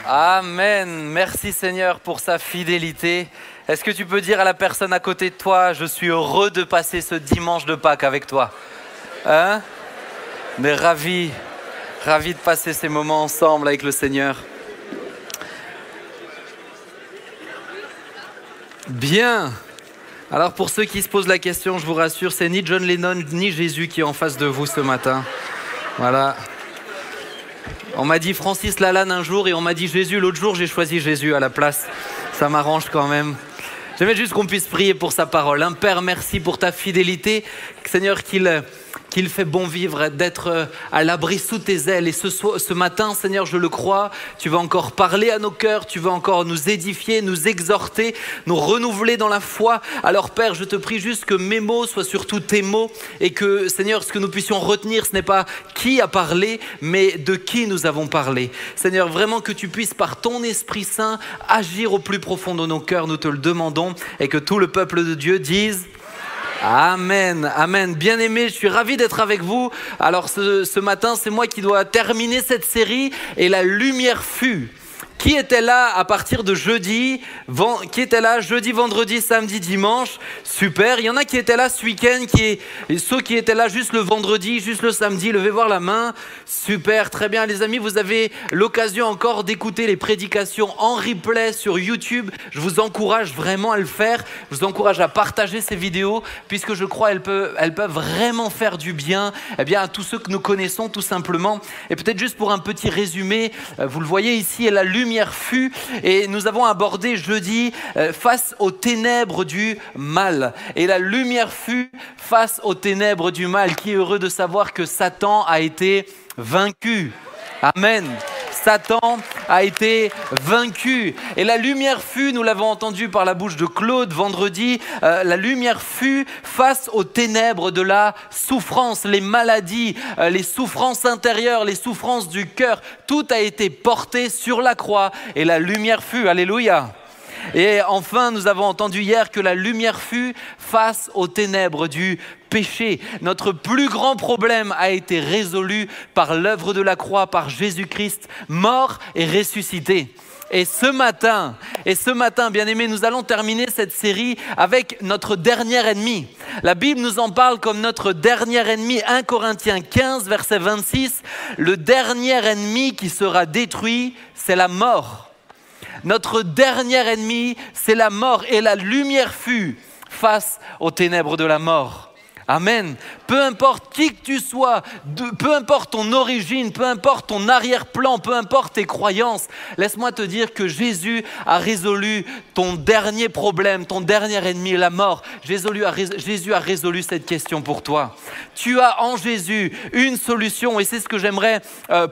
Amen. Merci Seigneur pour sa fidélité. Est-ce que tu peux dire à la personne à côté de toi, je suis heureux de passer ce dimanche de Pâques avec toi? Hein? Mais ravi de passer ces moments ensemble avec le Seigneur. Bien. Alors pour ceux qui se posent la question, je vous rassure, c'est ni John Lennon ni Jésus qui est en face de vous ce matin. Voilà. On m'a dit Francis Lalanne un jour et on m'a dit Jésus l'autre jour, j'ai choisi Jésus à la place. Ça m'arrange quand même. J'aimerais juste qu'on puisse prier pour sa parole. Père, merci pour ta fidélité. Seigneur, qu'il fait bon vivre, d'être à l'abri sous tes ailes. Et ce matin, Seigneur, je le crois, tu vas encore parler à nos cœurs, tu vas encore nous édifier, nous exhorter, nous renouveler dans la foi. Alors Père, je te prie juste que mes mots soient surtout tes mots et que, Seigneur, ce que nous puissions retenir, ce n'est pas qui a parlé, mais de qui nous avons parlé. Seigneur, vraiment que tu puisses par ton Esprit Saint agir au plus profond de nos cœurs, nous te le demandons, et que tout le peuple de Dieu dise... Amen, amen. Bien-aimés, je suis ravi d'être avec vous. Alors ce matin, c'est moi qui dois terminer cette série et la lumière fut. Qui était là à partir de jeudi? Qui était là jeudi, vendredi, samedi, dimanche? Super. Il y en a qui étaient là ce week-end, et ceux qui étaient là juste le vendredi, juste le samedi, levez voir la main. Super, très bien les amis. Vous avez l'occasion encore d'écouter les prédications en replay sur YouTube. Je vous encourage vraiment à le faire. Je vous encourage à partager ces vidéos puisque je crois qu'elles peuvent vraiment faire du bien, à tous ceux que nous connaissons tout simplement. Et peut-être juste pour un petit résumé, vous le voyez ici, la lumière fut, et nous avons abordé jeudi face aux ténèbres du mal. Et la lumière fut face aux ténèbres du mal. Qui est heureux de savoir que Satan a été vaincu? Amen. Satan a été vaincu. Et la lumière fut, nous l'avons entendu par la bouche de Claude vendredi, la lumière fut face aux ténèbres de la souffrance, les maladies, les souffrances intérieures, les souffrances du cœur. Tout a été porté sur la croix et la lumière fut. Alléluia. Et enfin, nous avons entendu hier que la lumière fut face aux ténèbres du péché. Notre plus grand problème a été résolu par l'œuvre de la croix, par Jésus-Christ, mort et ressuscité. Et ce matin, bien-aimés, nous allons terminer cette série avec notre dernier ennemi. La Bible nous en parle comme notre dernier ennemi. 1 Corinthiens 15, verset 26. Le dernier ennemi qui sera détruit, c'est la mort. Notre dernier ennemi, c'est la mort, et la lumière fut face aux ténèbres de la mort. Amen. Peu importe qui que tu sois, peu importe ton origine, peu importe ton arrière-plan, peu importe tes croyances, laisse-moi te dire que Jésus a résolu ton dernier problème, ton dernier ennemi, la mort. Jésus a résolu cette question pour toi. Tu as en Jésus une solution, et c'est ce que j'aimerais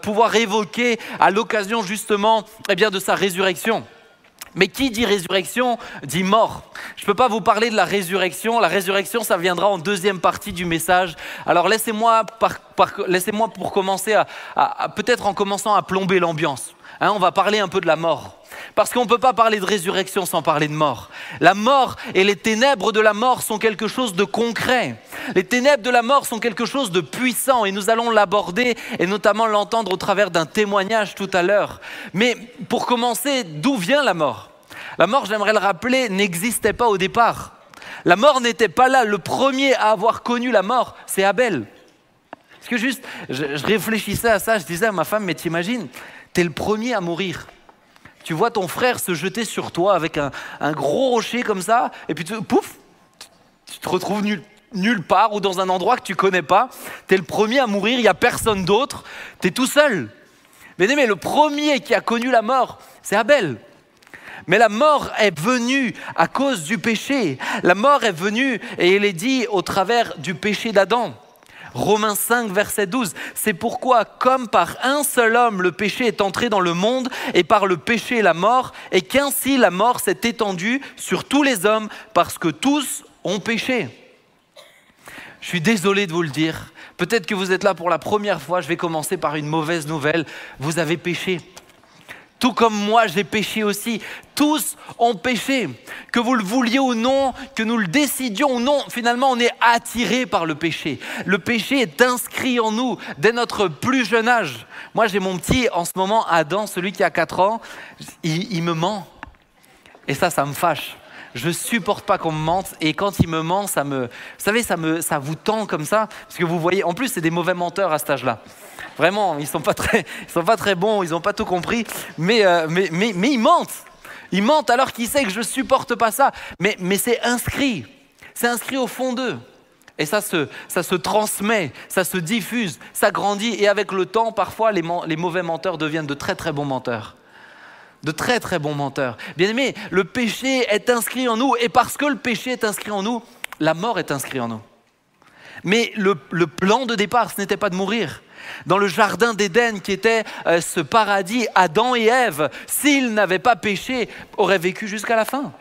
pouvoir évoquer à l'occasion justement de sa résurrection. Mais qui dit résurrection dit mort. Je ne peux pas vous parler de la résurrection. La résurrection, ça viendra en deuxième partie du message. Alors laissez-moi pour commencer peut-être en commençant à plomber l'ambiance. On va parler un peu de la mort. Parce qu'on ne peut pas parler de résurrection sans parler de mort. La mort et les ténèbres de la mort sont quelque chose de concret. Les ténèbres de la mort sont quelque chose de puissant et nous allons l'aborder et notamment l'entendre au travers d'un témoignage tout à l'heure. Mais pour commencer, d'où vient la mort? La mort, j'aimerais le rappeler, n'existait pas au départ. La mort n'était pas là. Le premier à avoir connu la mort, c'est Abel. Parce que juste, je réfléchissais à ça, je disais à ma femme, mais t'imagines, t'es le premier à mourir. Tu vois ton frère se jeter sur toi avec un gros rocher comme ça, et puis pouf, tu te retrouves nulle part ou dans un endroit que tu ne connais pas. Tu es le premier à mourir, il n'y a personne d'autre, tu es tout seul. Mais le premier qui a connu la mort, c'est Abel. Mais la mort est venue à cause du péché. La mort est venue, et il est dit, au travers du péché d'Adam. Romains 5, verset 12. C'est pourquoi, comme par un seul homme, le péché est entré dans le monde, et par le péché la mort, et qu'ainsi la mort s'est étendue sur tous les hommes, parce que tous ont péché. Je suis désolé de vous le dire. Peut-être que vous êtes là pour la première fois. Je vais commencer par une mauvaise nouvelle. Vous avez péché. Tout comme moi, j'ai péché aussi. tous ont péché. Que vous le vouliez ou non, que nous le décidions ou non, finalement on est attiré par le péché. Le péché est inscrit en nous dès notre plus jeune âge. Moi j'ai mon petit, en ce moment, Adam, celui qui a 4 ans, il me ment. Et ça me fâche. Je ne supporte pas qu'on me mente et quand il me ment, vous savez, ça vous tend comme ça. Parce que vous voyez, en plus c'est des mauvais menteurs à cet âge-là. Vraiment, ils ne sont pas très bons, ils n'ont pas tout compris. Mais ils mentent. Ils mentent alors qu'ils savent que je ne supporte pas ça. Mais c'est inscrit. C'est inscrit au fond d'eux. Et ça se transmet, ça se diffuse, ça grandit. Et avec le temps, parfois, les mauvais menteurs deviennent de très très bons menteurs. De très très bons menteurs. Bien-aimés, le péché est inscrit en nous et parce que le péché est inscrit en nous, la mort est inscrite en nous. Mais le plan de départ, ce n'était pas de mourir. Dans le jardin d'Éden qui était ce paradis, Adam et Ève, s'ils n'avaient pas péché, auraient vécu jusqu'à la fin.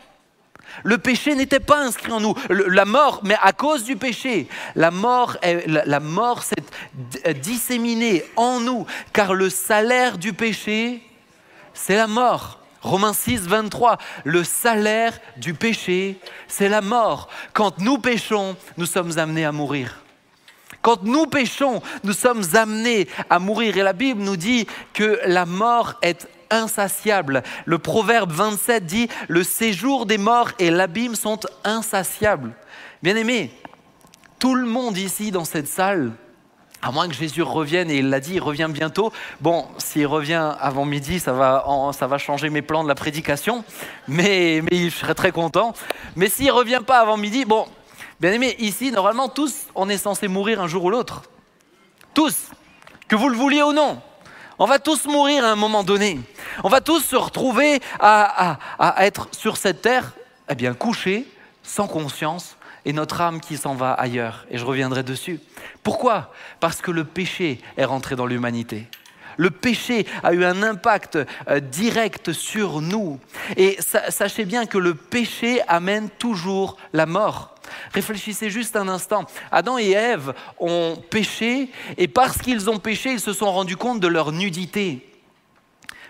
Le péché n'était pas inscrit en nous. La mort, mais à cause du péché, la mort s'est disséminée en nous car le salaire du péché, c'est la mort. Romains 6, 23, le salaire du péché, c'est la mort. Quand nous péchons, nous sommes amenés à mourir. Quand nous péchons, nous sommes amenés à mourir. Et la Bible nous dit que la mort est insatiable. Le proverbe 27 dit « Le séjour des morts et l'abîme sont insatiables ». Bien-aimés, tout le monde ici dans cette salle, à moins que Jésus revienne, et il l'a dit, il revient bientôt. Bon, s'il revient avant midi, ça va changer mes plans de la prédication, mais je serai très content. Mais s'il ne revient pas avant midi, bon, bien aimé, ici, normalement, tous, on est censé mourir un jour ou l'autre. Tous, que vous le vouliez ou non. On va tous mourir à un moment donné. On va tous se retrouver à être sur cette terre, eh bien, couchés, sans conscience, et notre âme qui s'en va ailleurs. Et je reviendrai dessus. Pourquoi ? Parce que le péché est rentré dans l'humanité. Le péché a eu un impact direct sur nous. Et sachez bien que le péché amène toujours la mort. Réfléchissez juste un instant. Adam et Ève ont péché et parce qu'ils ont péché, ils se sont rendus compte de leur nudité.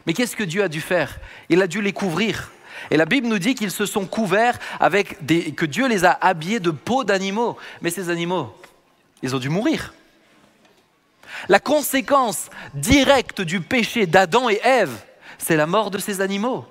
Mais qu'est-ce que Dieu a dû faire ? Il a dû les couvrir. Et la Bible nous dit qu'ils se sont couverts que Dieu les a habillés de peaux d'animaux. Mais ces animaux, ils ont dû mourir. La conséquence directe du péché d'Adam et Ève, c'est la mort de ces animaux.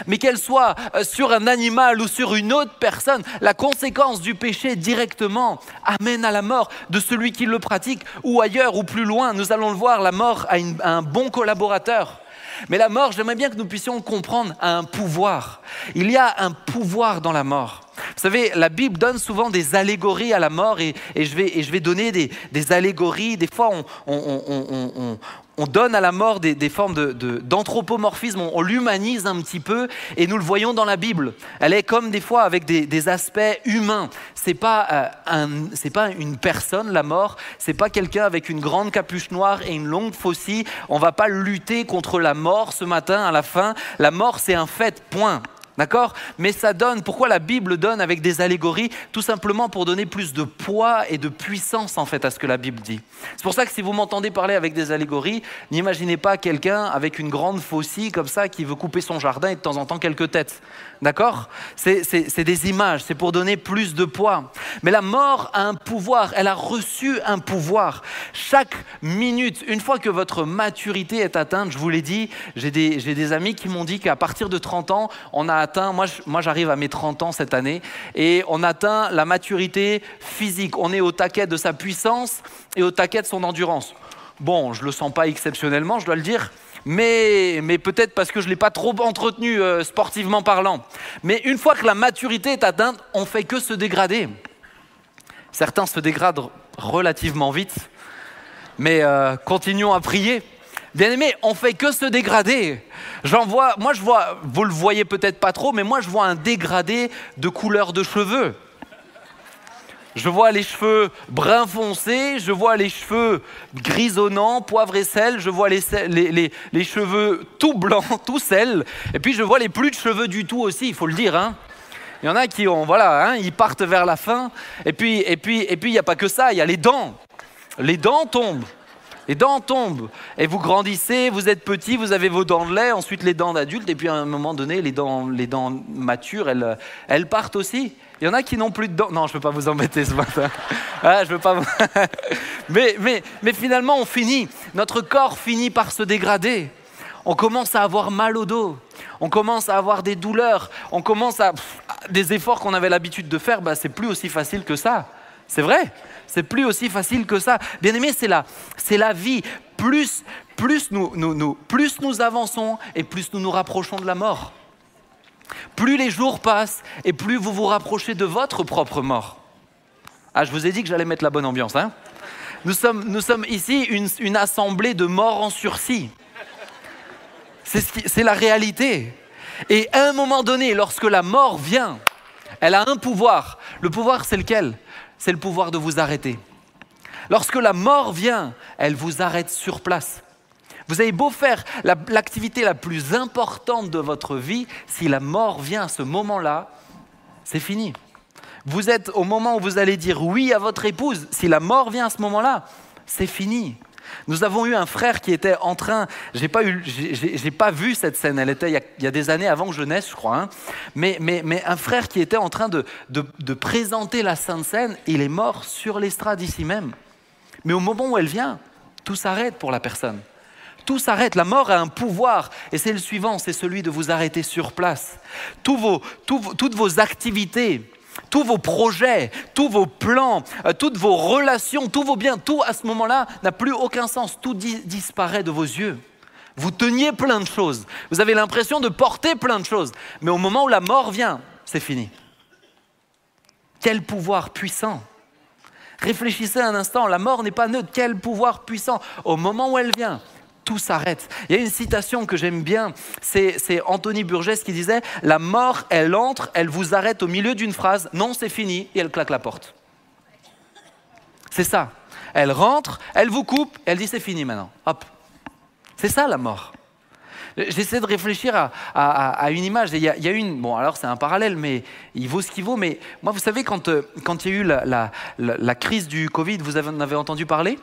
Mais qu'elle soit sur un animal ou sur une autre personne, la conséquence du péché directement amène à la mort de celui qui le pratique ou ailleurs ou plus loin. Nous allons le voir, la mort a un bon collaborateur. Mais la mort, j'aimerais bien que nous puissions comprendre, a un pouvoir. Il y a un pouvoir dans la mort. Vous savez, la Bible donne souvent des allégories à la mort et je vais donner des allégories. Des fois, on donne à la mort des formes d'anthropomorphisme, on l'humanise un petit peu et nous le voyons dans la Bible. Elle est comme des fois avec des aspects humains. C'est pas une personne, la mort. C'est pas quelqu'un avec une grande capuche noire et une longue faucille. On va pas lutter contre la mort ce matin à la fin. La mort, c'est un fait, point. D'accord ? Mais ça donne, pourquoi la Bible donne avec des allégories ? Tout simplement pour donner plus de poids et de puissance en fait à ce que la Bible dit. C'est pour ça que si vous m'entendez parler avec des allégories, n'imaginez pas quelqu'un avec une grande faucille comme ça qui veut couper son jardin et de temps en temps quelques têtes. D'accord ? C'est des images, c'est pour donner plus de poids. Mais la mort a un pouvoir, elle a reçu un pouvoir. Chaque minute, une fois que votre maturité est atteinte, je vous l'ai dit, j'ai des amis qui m'ont dit qu'à partir de 30 ans, on a atteint, moi j'arrive à mes 30 ans cette année, et on atteint la maturité physique. On est au taquet de sa puissance et au taquet de son endurance. Bon, je ne le sens pas exceptionnellement, je dois le dire, mais peut-être parce que je ne l'ai pas trop entretenu sportivement parlant. Mais une fois que la maturité est atteinte, on ne fait que se dégrader. Certains se dégradent relativement vite, mais continuons à prier. Bien-aimés, on ne fait que se dégrader. Moi je vois, vous le voyez peut-être pas trop, mais moi je vois un dégradé de couleur de cheveux. Je vois les cheveux brun foncé, je vois les cheveux grisonnants, poivre et sel, je vois les cheveux tout blancs, tout sel, et puis je vois les plus de cheveux du tout aussi, il faut le dire. Hein. Il y en a qui ont, ils partent vers la fin, et puis il n'y a pas que ça, il y a les dents. Les dents tombent. Les dents tombent et vous grandissez, vous êtes petit, vous avez vos dents de lait, ensuite les dents d'adulte et puis à un moment donné, les dents matures, elles partent aussi. Il y en a qui n'ont plus de dents. Non, je ne veux pas vous embêter ce matin. Ah, je veux pas vous... mais finalement, on finit. Notre corps finit par se dégrader. On commence à avoir mal au dos. On commence à avoir des douleurs. On commence à... Des efforts qu'on avait l'habitude de faire, c'est plus aussi facile que ça. C'est vrai. C'est plus aussi facile que ça. Bien aimé, c'est la vie. Plus nous avançons et plus nous nous rapprochons de la mort. Plus les jours passent et plus vous vous rapprochez de votre propre mort. Ah, je vous ai dit que j'allais mettre la bonne ambiance. Hein. Nous sommes ici une assemblée de morts en sursis. C'est la réalité. Et à un moment donné, lorsque la mort vient, elle a un pouvoir. Le pouvoir, c'est lequel ? C'est le pouvoir de vous arrêter. Lorsque la mort vient, elle vous arrête sur place. Vous avez beau faire l'activité la plus importante de votre vie, si la mort vient à ce moment-là, c'est fini. Vous êtes au moment où vous allez dire oui à votre épouse, si la mort vient à ce moment-là, c'est fini. Nous avons eu un frère qui était en train, j'ai pas vu cette scène, elle était il y a des années avant que je naisse, je crois, hein, mais un frère qui était en train de présenter la Sainte Seine, il est mort sur l'estrade ici même. Mais au moment où elle vient, tout s'arrête pour la personne. Tout s'arrête, la mort a un pouvoir et c'est le suivant, c'est celui de vous arrêter sur place. Toutes vos activités, tous vos projets, tous vos plans, toutes vos relations, tous vos biens, tout à ce moment-là n'a plus aucun sens, tout disparaît de vos yeux. Vous teniez plein de choses, vous avez l'impression de porter plein de choses, mais au moment où la mort vient, c'est fini. Quel pouvoir puissant! Réfléchissez un instant, la mort n'est pas neutre, quel pouvoir puissant! Au moment où elle vient, tout s'arrête. Il y a une citation que j'aime bien, c'est Anthony Burgess qui disait « La mort, elle entre, elle vous arrête au milieu d'une phrase, non c'est fini, et elle claque la porte. » C'est ça. Elle rentre, elle vous coupe, elle dit « C'est fini maintenant. » Hop. C'est ça la mort. J'essaie de réfléchir à une image. Il y a une, bon alors c'est un parallèle, mais il vaut ce qu'il vaut. Mais moi, vous savez, quand il y a eu la crise du Covid, vous en avez entendu parler ?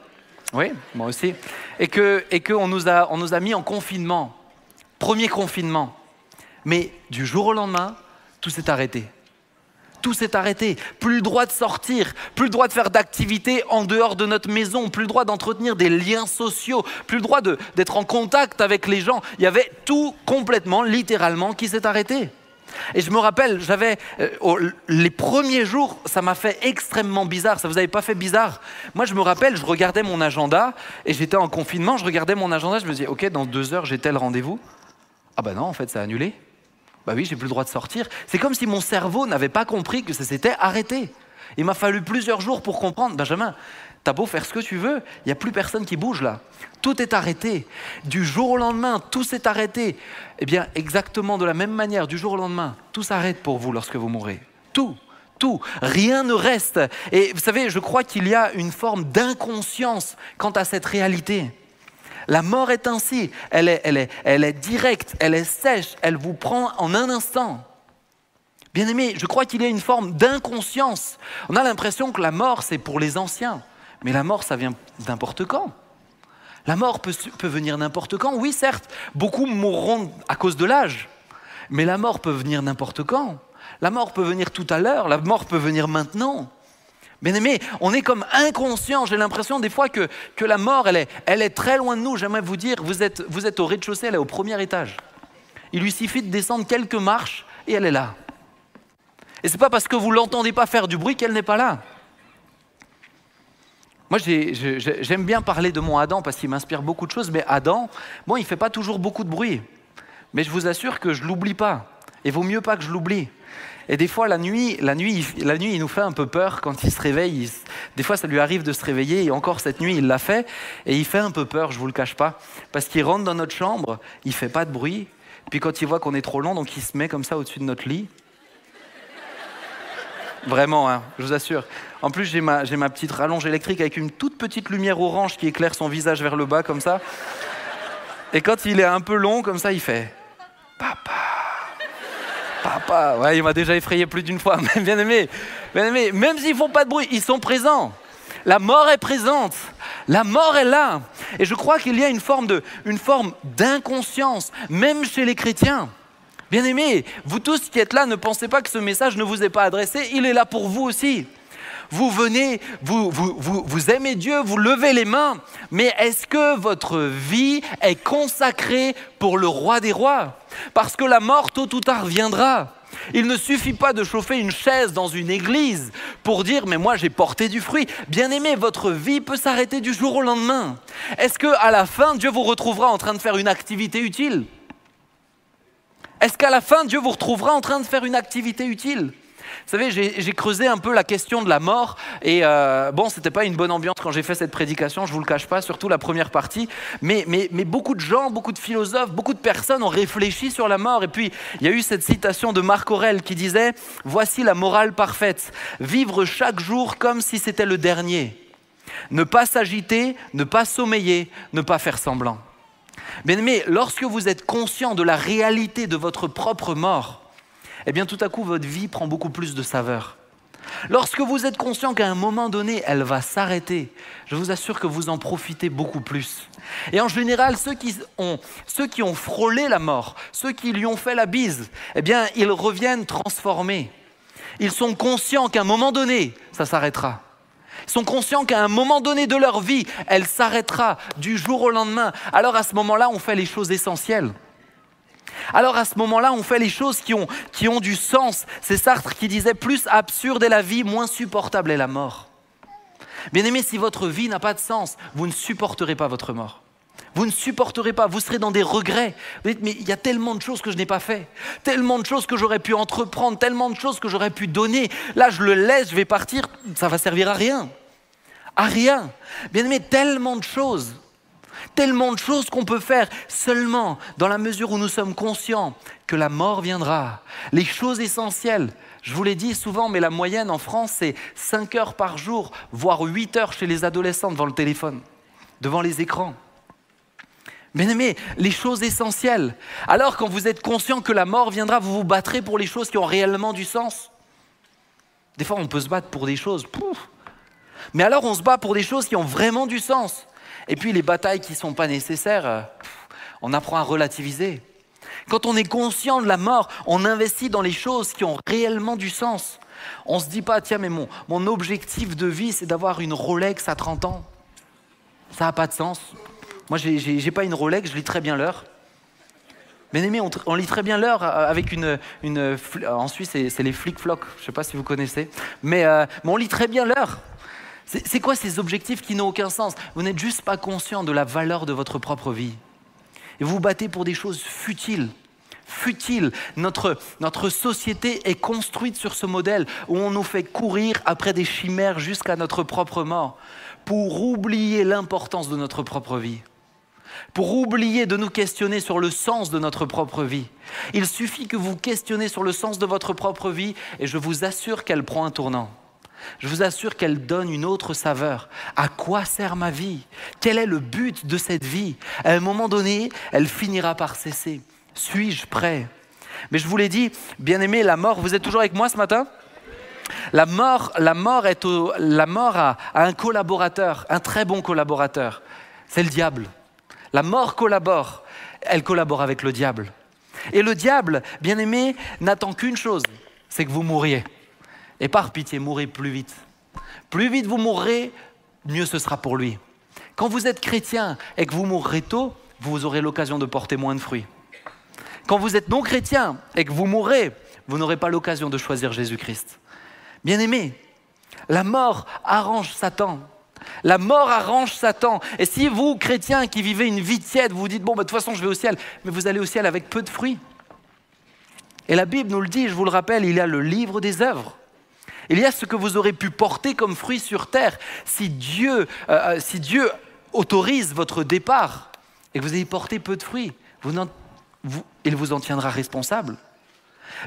Oui, moi aussi. Et qu'on nous a mis en confinement, premier confinement. Mais du jour au lendemain, tout s'est arrêté. Tout s'est arrêté. Plus le droit de sortir, plus le droit de faire d'activités en dehors de notre maison, plus le droit d'entretenir des liens sociaux, plus le droit d'être en contact avec les gens. Il y avait tout complètement, littéralement, qui s'est arrêté. Et je me rappelle, les premiers jours, ça m'a fait extrêmement bizarre. Ça vous avait pas fait bizarre ? Moi, je me rappelle, je regardais mon agenda et j'étais en confinement, je regardais mon agenda, je me disais, ok, dans 2 heures, j'ai tel rendez-vous. Ah bah non, en fait, ça a annulé. Bah oui, j'ai plus le droit de sortir. C'est comme si mon cerveau n'avait pas compris que ça s'était arrêté. Il m'a fallu plusieurs jours pour comprendre. Benjamin, t'as beau faire ce que tu veux, il n'y a plus personne qui bouge là. Tout est arrêté. Du jour au lendemain, tout s'est arrêté. Eh bien, exactement de la même manière, du jour au lendemain, tout s'arrête pour vous lorsque vous mourrez. Tout. Rien ne reste. Et vous savez, je crois qu'il y a une forme d'inconscience quant à cette réalité. La mort est ainsi. Elle est directe, elle est sèche, elle vous prend en un instant. Bien aimé, je crois qu'il y a une forme d'inconscience. On a l'impression que la mort, c'est pour les anciens. Mais la mort, ça vient n'importe quand. La mort peut venir n'importe quand. Oui, certes, beaucoup mourront à cause de l'âge. Mais la mort peut venir n'importe quand. La mort peut venir tout à l'heure. La mort peut venir maintenant. Bien aimé, on est comme inconscient. J'ai l'impression des fois que la mort, elle est très loin de nous. J'aimerais vous dire, vous êtes au rez-de-chaussée, elle est au premier étage. Il lui suffit de descendre quelques marches et elle est là. Et ce n'est pas parce que vous ne l'entendez pas faire du bruit qu'elle n'est pas là. Moi, j'aime bien parler de mon Adam parce qu'il m'inspire beaucoup de choses, mais Adam, bon, il ne fait pas toujours beaucoup de bruit. Mais je vous assure que je ne l'oublie pas. Et vaut mieux pas que je l'oublie. Et des fois, la nuit, il nous fait un peu peur quand il se réveille. Des fois, ça lui arrive de se réveiller, et encore cette nuit, il l'a fait, et il fait un peu peur, je ne vous le cache pas, parce qu'il rentre dans notre chambre, il ne fait pas de bruit, puis quand il voit qu'on est trop lent, donc il se met comme ça au-dessus de notre lit. Vraiment, hein, je vous assure. En plus, j'ai ma petite rallonge électrique avec une toute petite lumière orange qui éclaire son visage vers le bas, comme ça. Et quand il est un peu long, comme ça, il fait « Papa ». Papa, ouais, il m'a déjà effrayé plus d'une fois. Mais bien aimé, même s'ils ne font pas de bruit, ils sont présents. La mort est présente. La mort est là. Et je crois qu'il y a une forme d'inconscience, même chez les chrétiens. Bien-aimés, vous tous qui êtes là, ne pensez pas que ce message ne vous est pas adressé, il est là pour vous aussi. Vous venez, vous aimez Dieu, vous levez les mains, mais est-ce que votre vie est consacrée pour le roi des rois? Parce que la mort, tôt ou tard, viendra. Il ne suffit pas de chauffer une chaise dans une église pour dire « mais moi j'ai porté du fruit ». Bien-aimé, votre vie peut s'arrêter du jour au lendemain. Est-ce qu'à la fin, Dieu vous retrouvera en train de faire une activité utile? Est-ce qu'à la fin, Dieu vous retrouvera en train de faire une activité utile? Vous savez, j'ai creusé un peu la question de la mort et bon, c'était pas une bonne ambiance quand j'ai fait cette prédication, je vous le cache pas, surtout la première partie, mais beaucoup de gens, beaucoup de philosophes, beaucoup de personnes ont réfléchi sur la mort. Et puis, il y a eu cette citation de Marc Aurèle qui disait « Voici la morale parfaite, vivre chaque jour comme si c'était le dernier, ne pas s'agiter, ne pas sommeiller, ne pas faire semblant. » Bien-aimés, lorsque vous êtes conscient de la réalité de votre propre mort, eh bien tout à coup votre vie prend beaucoup plus de saveur. Lorsque vous êtes conscient qu'à un moment donné, elle va s'arrêter, je vous assure que vous en profitez beaucoup plus. Et en général, ceux qui ont frôlé la mort, ceux qui lui ont fait la bise, eh bien ils reviennent transformés. Ils sont conscients qu'à un moment donné, ça s'arrêtera. Ils sont conscients qu'à un moment donné de leur vie, elle s'arrêtera du jour au lendemain. Alors à ce moment-là, on fait les choses essentielles. Alors à ce moment-là, on fait les choses qui ont du sens. C'est Sartre qui disait « Plus absurde est la vie, moins supportable est la mort ». Bien-aimés, si votre vie n'a pas de sens, vous ne supporterez pas votre mort. Vous ne supporterez pas, vous serez dans des regrets. Vous dites, mais il y a tellement de choses que je n'ai pas fait, tellement de choses que j'aurais pu entreprendre, tellement de choses que j'aurais pu donner. Là, je le laisse, je vais partir, ça va servir à rien. À rien. Bien-aimés, tellement de choses qu'on peut faire seulement dans la mesure où nous sommes conscients que la mort viendra. Les choses essentielles, je vous l'ai dit souvent, mais la moyenne en France, c'est 5 heures par jour, voire 8 heures chez les adolescents devant le téléphone, devant les écrans. Bien-aimés, les choses essentielles. Alors quand vous êtes conscient que la mort viendra, vous vous battrez pour les choses qui ont réellement du sens. Des fois, on peut se battre pour des choses, mais alors on se bat pour des choses qui ont vraiment du sens. Et puis les batailles qui ne sont pas nécessaires, on apprend à relativiser. Quand on est conscient de la mort, on investit dans les choses qui ont réellement du sens. On ne se dit pas, tiens, mais mon objectif de vie, c'est d'avoir une Rolex à 30 ans. Ça n'a pas de sens. Moi, je n'ai pas une Rolex, je lis très bien l'heure. Bien aimé, on lit très bien l'heure avec en Suisse, c'est les flic-flocs, je ne sais pas si vous connaissez. Mais on lit très bien l'heure. C'est quoi ces objectifs qui n'ont aucun sens? Vous n'êtes juste pas conscient de la valeur de votre propre vie. Et vous vous battez pour des choses futiles. Futiles. Notre société est construite sur ce modèle où on nous fait courir après des chimères jusqu'à notre propre mort pour oublier l'importance de notre propre vie. Pour oublier de nous questionner sur le sens de notre propre vie. Il suffit que vous questionnez sur le sens de votre propre vie et je vous assure qu'elle prend un tournant. Je vous assure qu'elle donne une autre saveur. À quoi sert ma vie? Quel est le but de cette vie? À un moment donné, elle finira par cesser. Suis-je prêt? Mais je vous l'ai dit, bien-aimé, la mort, vous êtes toujours avec moi ce matin? La mort a un collaborateur, un très bon collaborateur. C'est le diable. La mort collabore. Elle collabore avec le diable. Et le diable, bien-aimé, n'attend qu'une chose, c'est que vous mouriez. Et par pitié, mourrez plus vite. Plus vite vous mourrez, mieux ce sera pour lui. Quand vous êtes chrétien et que vous mourrez tôt, vous aurez l'occasion de porter moins de fruits. Quand vous êtes non chrétien et que vous mourrez, vous n'aurez pas l'occasion de choisir Jésus-Christ. Bien-aimé, la mort arrange Satan. La mort arrange Satan. Et si vous, chrétiens qui vivez une vie tiède, vous vous dites, bon, de toute façon, je vais au ciel, mais vous allez au ciel avec peu de fruits. Et la Bible nous le dit, je vous le rappelle, il y a le livre des œuvres. Il y a ce que vous aurez pu porter comme fruit sur terre. Si Dieu autorise votre départ et que vous ayez porté peu de fruits, il vous en tiendra responsable.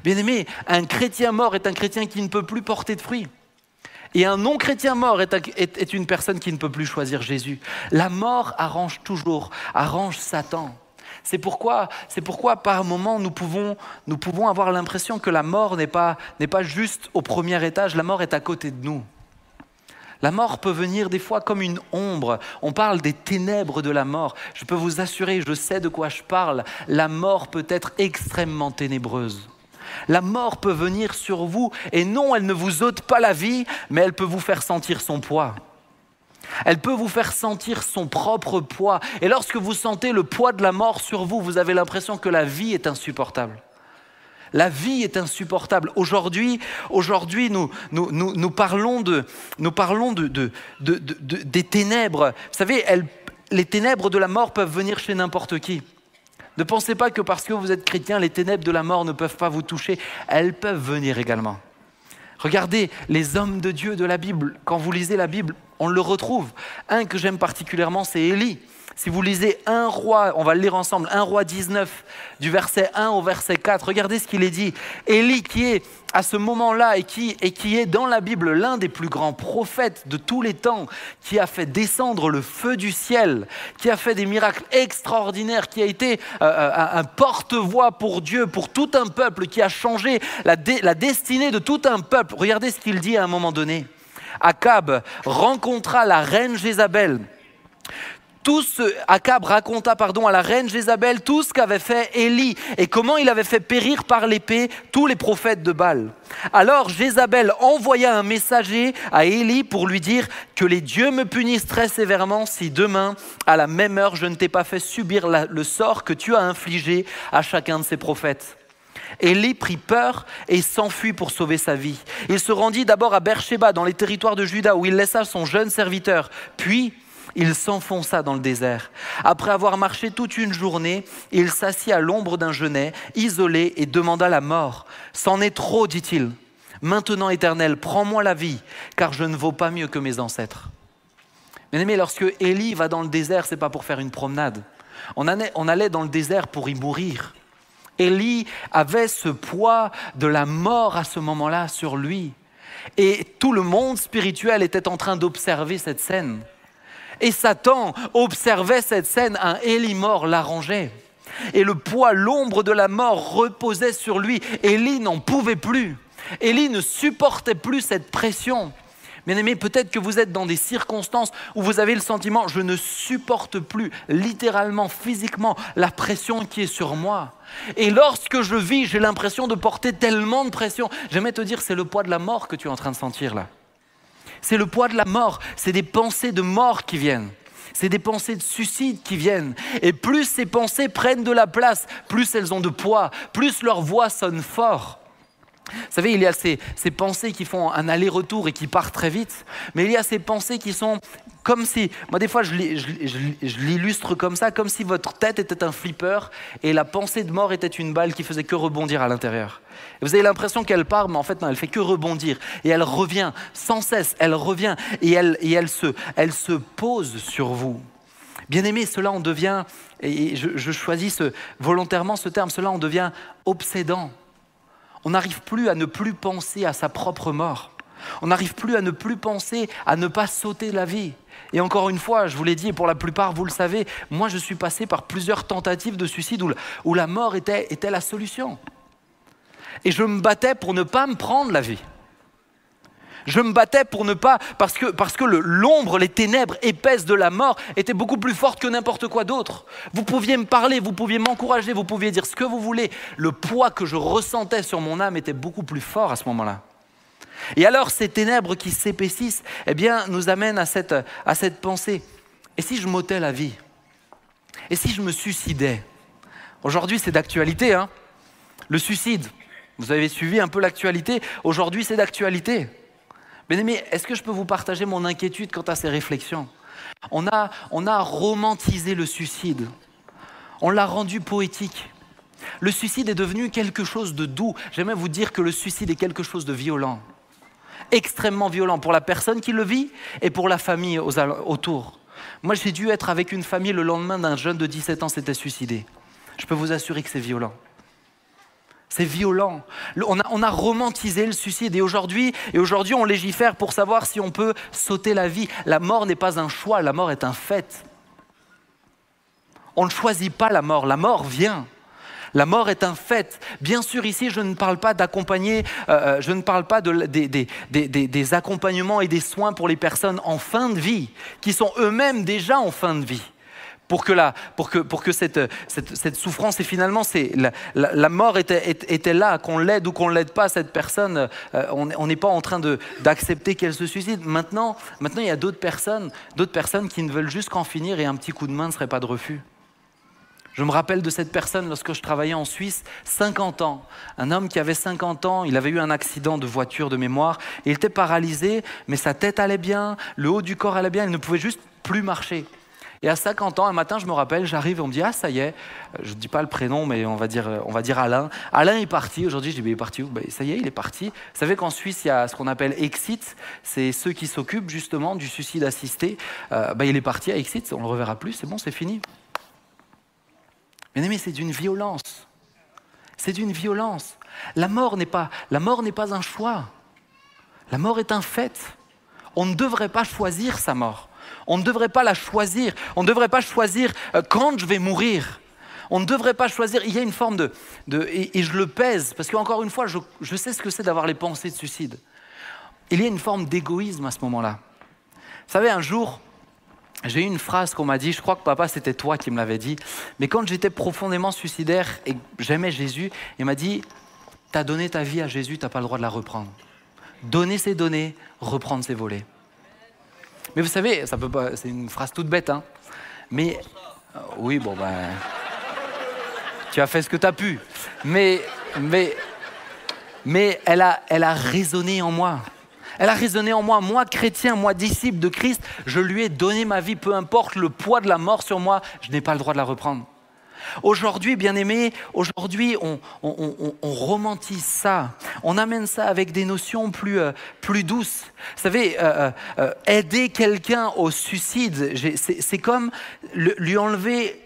Bien-aimé, un chrétien mort est un chrétien qui ne peut plus porter de fruits. Et un non-chrétien mort est une personne qui ne peut plus choisir Jésus. La mort arrange Satan. C'est pourquoi par moments nous pouvons avoir l'impression que la mort n'est pas juste au premier étage, la mort est à côté de nous. La mort peut venir des fois comme une ombre. On parle des ténèbres de la mort. Je peux vous assurer, je sais de quoi je parle. La mort peut être extrêmement ténébreuse. La mort peut venir sur vous et non, elle ne vous ôte pas la vie, mais elle peut vous faire sentir son poids. Elle peut vous faire sentir son propre poids. Et lorsque vous sentez le poids de la mort sur vous, vous avez l'impression que la vie est insupportable. La vie est insupportable. Aujourd'hui, nous parlons des ténèbres. Vous savez, les ténèbres de la mort peuvent venir chez n'importe qui. Ne pensez pas que parce que vous êtes chrétien, les ténèbres de la mort ne peuvent pas vous toucher. Elles peuvent venir également. Regardez les hommes de Dieu de la Bible. Quand vous lisez la Bible, on le retrouve. Un que j'aime particulièrement, c'est Élie. Si vous lisez 1 Roi, on va le lire ensemble, 1 Roi 19, du verset 1 au verset 4, regardez ce qu'il est dit. Élie qui est à ce moment-là et qui est dans la Bible l'un des plus grands prophètes de tous les temps, qui a fait descendre le feu du ciel, qui a fait des miracles extraordinaires, qui a été un porte-voix pour Dieu, pour tout un peuple, qui a changé la destinée de tout un peuple. Regardez ce qu'il dit à un moment donné. Akab rencontra la reine Jézabel. Akab raconta à la reine Jézabel tout ce qu'avait fait Élie et comment il avait fait périr par l'épée tous les prophètes de Baal. Alors Jézabel envoya un messager à Élie pour lui dire que les dieux me punissent très sévèrement si demain, à la même heure, je ne t'ai pas fait subir le sort que tu as infligé à chacun de ces prophètes. Élie prit peur et s'enfuit pour sauver sa vie. Il se rendit d'abord à Beersheba, dans les territoires de Juda, où il laissa son jeune serviteur. Puis, il s'enfonça dans le désert. Après avoir marché toute une journée, il s'assit à l'ombre d'un genêt, isolé, et demanda la mort. « C'en est trop, dit-il. Maintenant, Éternel, prends-moi la vie, car je ne vaux pas mieux que mes ancêtres. » Bien-aimés, lorsque Élie va dans le désert, ce n'est pas pour faire une promenade. On allait dans le désert pour y mourir. Élie avait ce poids de la mort à ce moment-là sur lui. Et tout le monde spirituel était en train d'observer cette scène. Et Satan observait cette scène, un Élie mort l'arrangeait. Et le poids, l'ombre de la mort reposait sur lui. Élie n'en pouvait plus. Élie ne supportait plus cette pression. Bien-aimés, peut-être que vous êtes dans des circonstances où vous avez le sentiment « je ne supporte plus, littéralement, physiquement, la pression qui est sur moi ». Et lorsque je vis, j'ai l'impression de porter tellement de pression. J'aimerais te dire, c'est le poids de la mort que tu es en train de sentir là. C'est le poids de la mort, c'est des pensées de mort qui viennent. C'est des pensées de suicide qui viennent. Et plus ces pensées prennent de la place, plus elles ont de poids, plus leur voix sonne fort. Vous savez, il y a ces pensées qui font un aller-retour et qui partent très vite. Mais il y a ces pensées qui sont comme si, moi des fois je l'illustre comme ça, comme si votre tête était un flipper et la pensée de mort était une balle qui faisait que rebondir à l'intérieur. Et vous avez l'impression qu'elle part, mais en fait non, elle fait que rebondir. Et elle revient sans cesse, elle revient et elle se pose sur vous. Bien-aimés, cela en devient, et je choisis volontairement ce terme, cela en devient obsédant. On n'arrive plus à ne plus penser à sa propre mort. On n'arrive plus à ne plus penser à ne pas sauter la vie. Et encore une fois, je vous l'ai dit, et pour la plupart, vous le savez, moi je suis passé par plusieurs tentatives de suicide où la mort était la solution. Et je me battais pour ne pas me prendre la vie. Je me battais pour ne pas, parce que l'ombre, les ténèbres épaisses de la mort étaient beaucoup plus fortes que n'importe quoi d'autre. Vous pouviez me parler, vous pouviez m'encourager, vous pouviez dire ce que vous voulez. Le poids que je ressentais sur mon âme était beaucoup plus fort à ce moment-là. Et alors ces ténèbres qui s'épaississent, eh bien, nous amènent à cette pensée. Et si je m'ôtais la vie? Et si je me suicidais? Aujourd'hui, c'est d'actualité, hein? Le suicide. Vous avez suivi un peu l'actualité. Aujourd'hui, c'est d'actualité. Bien-aimés, est-ce que je peux vous partager mon inquiétude quant à ces réflexions? On a romantisé le suicide. On l'a rendu poétique. Le suicide est devenu quelque chose de doux. J'aimerais vous dire que le suicide est quelque chose de violent. Extrêmement violent pour la personne qui le vit et pour la famille autour. Moi, j'ai dû être avec une famille le lendemain d'un jeune de 17 ans qui s'était suicidé. Je peux vous assurer que c'est violent. C'est violent. On a romantisé le suicide et aujourd'hui, on légifère pour savoir si on peut sauter la vie. La mort n'est pas un choix, la mort est un fait. On ne choisit pas la mort vient. La mort est un fait. Bien sûr, ici, je ne parle pas d'accompagner, je ne parle pas des accompagnements et des soins pour les personnes en fin de vie, qui sont eux-mêmes déjà en fin de vie. Pour que cette souffrance, et finalement, la mort était là, qu'on l'aide ou qu'on ne l'aide pas, cette personne, on n'est pas en train d'accepter qu'elle se suicide. Maintenant, il y a d'autres personnes qui ne veulent juste qu'en finir et un petit coup de main ne serait pas de refus. Je me rappelle de cette personne lorsque je travaillais en Suisse, 50 ans. Un homme qui avait 50 ans, il avait eu un accident de voiture de mémoire. Il était paralysé, mais sa tête allait bien, le haut du corps allait bien, il ne pouvait juste plus marcher. Et à 50 ans, un matin, je me rappelle, j'arrive et on me dit « Ah, ça y est », je ne dis pas le prénom, mais on va dire Alain. Alain est parti, aujourd'hui je dis « Mais il est parti où ?» Ça y est, il est parti. Vous savez qu'en Suisse, il y a ce qu'on appelle Exit, c'est ceux qui s'occupent justement du suicide assisté. Il est parti à Exit, on ne le reverra plus, c'est bon, c'est fini. Mais c'est d'une violence. C'est d'une violence. La mort n'est pas un choix. La mort est un fait. On ne devrait pas choisir sa mort. On ne devrait pas la choisir. On ne devrait pas choisir quand je vais mourir. On ne devrait pas choisir. Il y a une forme et je le pèse, parce qu'encore une fois, je sais ce que c'est d'avoir les pensées de suicide. Il y a une forme d'égoïsme à ce moment-là. Vous savez, un jour, j'ai eu une phrase qu'on m'a dit, je crois que papa, c'était toi qui me l'avais dit, mais quand j'étais profondément suicidaire et que j'aimais Jésus, il m'a dit « T'as donné ta vie à Jésus, tu n'as pas le droit de la reprendre. Donner c'est donner, reprendre c'est voler. » Mais vous savez, ça peut pas, c'est une phrase toute bête, hein. Mais oui, tu as fait ce que tu as pu. Mais elle a résonné en moi. Elle a résonné en moi. Moi, chrétien, moi, disciple de Christ, je lui ai donné ma vie, peu importe le poids de la mort sur moi, je n'ai pas le droit de la reprendre. Aujourd'hui, bien-aimés, on romantise ça. On amène ça avec des notions plus douces. Vous savez, aider quelqu'un au suicide, c'est comme lui enlever...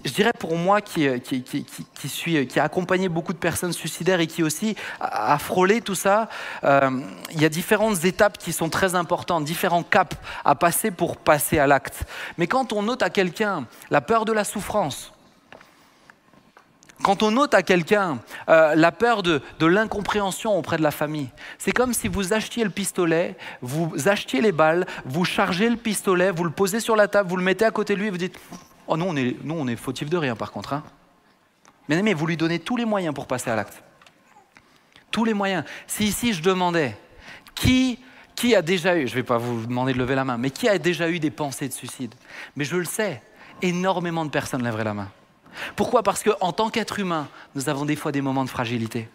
Je dirais pour moi qui a accompagné beaucoup de personnes suicidaires et qui aussi a frôlé tout ça, il y a différentes étapes qui sont très importantes, différents caps à passer pour passer à l'acte. Mais quand on ôte à quelqu'un la peur de la souffrance, quand on ôte à quelqu'un la peur de l'incompréhension auprès de la famille, c'est comme si vous achetiez le pistolet, vous achetiez les balles, vous chargez le pistolet, vous le posez sur la table, vous le mettez à côté de lui et vous dites... Oh, nous, on est fautifs de rien, par contre. Hein. Mais vous lui donnez tous les moyens pour passer à l'acte. Tous les moyens. Si ici, je demandais, qui a déjà eu, je ne vais pas vous demander de lever la main, mais qui a déjà eu des pensées de suicide? Mais je le sais, énormément de personnes lèveraient la main. Pourquoi? Parce qu'en tant qu'être humain, nous avons des fois des moments de fragilité.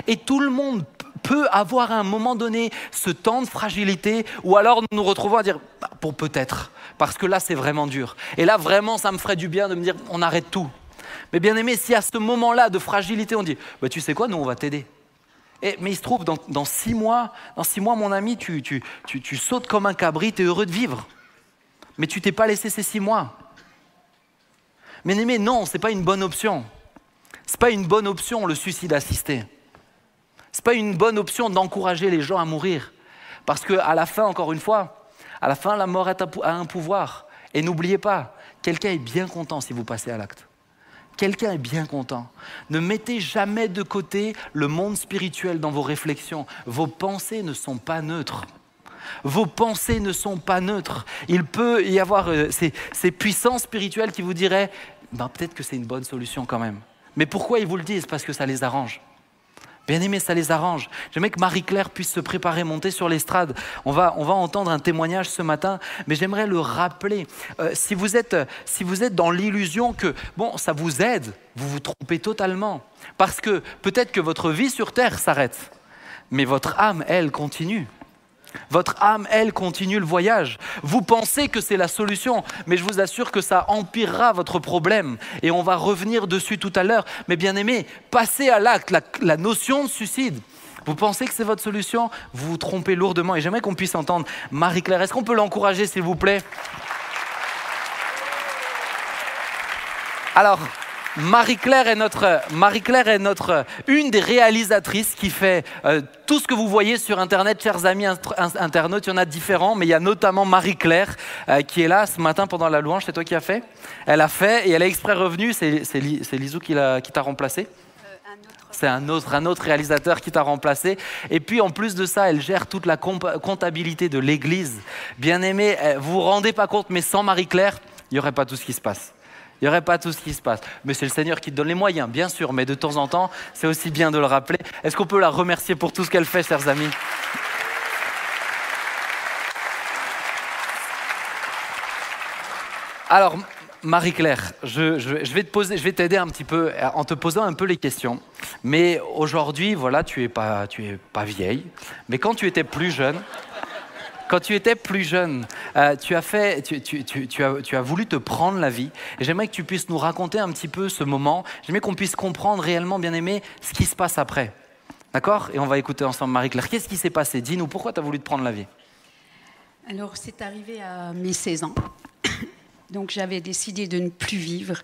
Et tout le monde peut avoir à un moment donné ce temps de fragilité, ou alors nous nous retrouvons à dire pour peut-être, parce que là c'est vraiment dur. Et là vraiment ça me ferait du bien de me dire on arrête tout. Mais bien aimé, si à ce moment-là de fragilité on dit tu sais quoi, nous on va t'aider. Mais il se trouve dans 6 mois, mon ami, tu sautes comme un cabri, tu es heureux de vivre. Mais tu t'es pas laissé ces 6 mois. Mais non, c'est pas une bonne option. C'est pas une bonne option le suicide assisté. Ce n'est pas une bonne option d'encourager les gens à mourir. Parce qu'à la fin, encore une fois, à la fin, la mort a un pouvoir. Et n'oubliez pas, quelqu'un est bien content si vous passez à l'acte. Quelqu'un est bien content. Ne mettez jamais de côté le monde spirituel dans vos réflexions. Vos pensées ne sont pas neutres. Vos pensées ne sont pas neutres. Il peut y avoir ces puissances spirituelles qui vous diraient peut-être que c'est une bonne solution quand même. Mais pourquoi ils vous le disent? Parce que ça les arrange. Bien aimé, ça les arrange. J'aimerais que Marie-Claire puisse se préparer, monter sur l'estrade. On va entendre un témoignage ce matin, mais j'aimerais le rappeler. Si vous êtes dans l'illusion que, ça vous aide, vous vous trompez totalement. Parce que peut-être que votre vie sur terre s'arrête, mais votre âme, elle, continue. Votre âme, elle, continue le voyage. Vous pensez que c'est la solution, mais je vous assure que ça empirera votre problème. Et on va revenir dessus tout à l'heure. Mais bien aimé, passez à l'acte, la notion de suicide. Vous pensez que c'est votre solution? Vous vous trompez lourdement. Et j'aimerais qu'on puisse entendre Marie-Claire. Est-ce qu'on peut l'encourager, s'il vous plaît? Alors, Marie-Claire est une des réalisatrices qui fait tout ce que vous voyez sur Internet, chers amis internautes. Il y en a différents, mais il y a notamment Marie-Claire qui est là ce matin pendant la louange. C'est toi qui as fait? Elle a fait et elle est exprès revenue. C'est Lizou qui t'a remplacé? C'est un autre réalisateur qui t'a remplacé. Et puis, en plus de ça, elle gère toute la comptabilité de l'église. Bien aimé, vous vous rendez pas compte, mais sans Marie-Claire, il n'y aurait pas tout ce qui se passe. Il n'y aurait pas tout ce qui se passe. Mais c'est le Seigneur qui te donne les moyens, bien sûr. Mais de temps en temps, c'est aussi bien de le rappeler. Est-ce qu'on peut la remercier pour tout ce qu'elle fait, chers amis? Alors, Marie-Claire, je vais t'aider un petit peu en te posant un peu les questions. Mais aujourd'hui, voilà, tu es pas vieille. Mais quand tu étais plus jeune, tu as voulu te prendre la vie. Et j'aimerais que tu puisses nous raconter un petit peu ce moment. J'aimerais qu'on puisse comprendre réellement, bien aimé, ce qui se passe après. D'accord? Et on va écouter ensemble Marie-Claire. Qu'est-ce qui s'est passé? Dis-nous, pourquoi tu as voulu te prendre la vie? Alors, c'est arrivé à mes 16 ans. Donc, j'avais décidé de ne plus vivre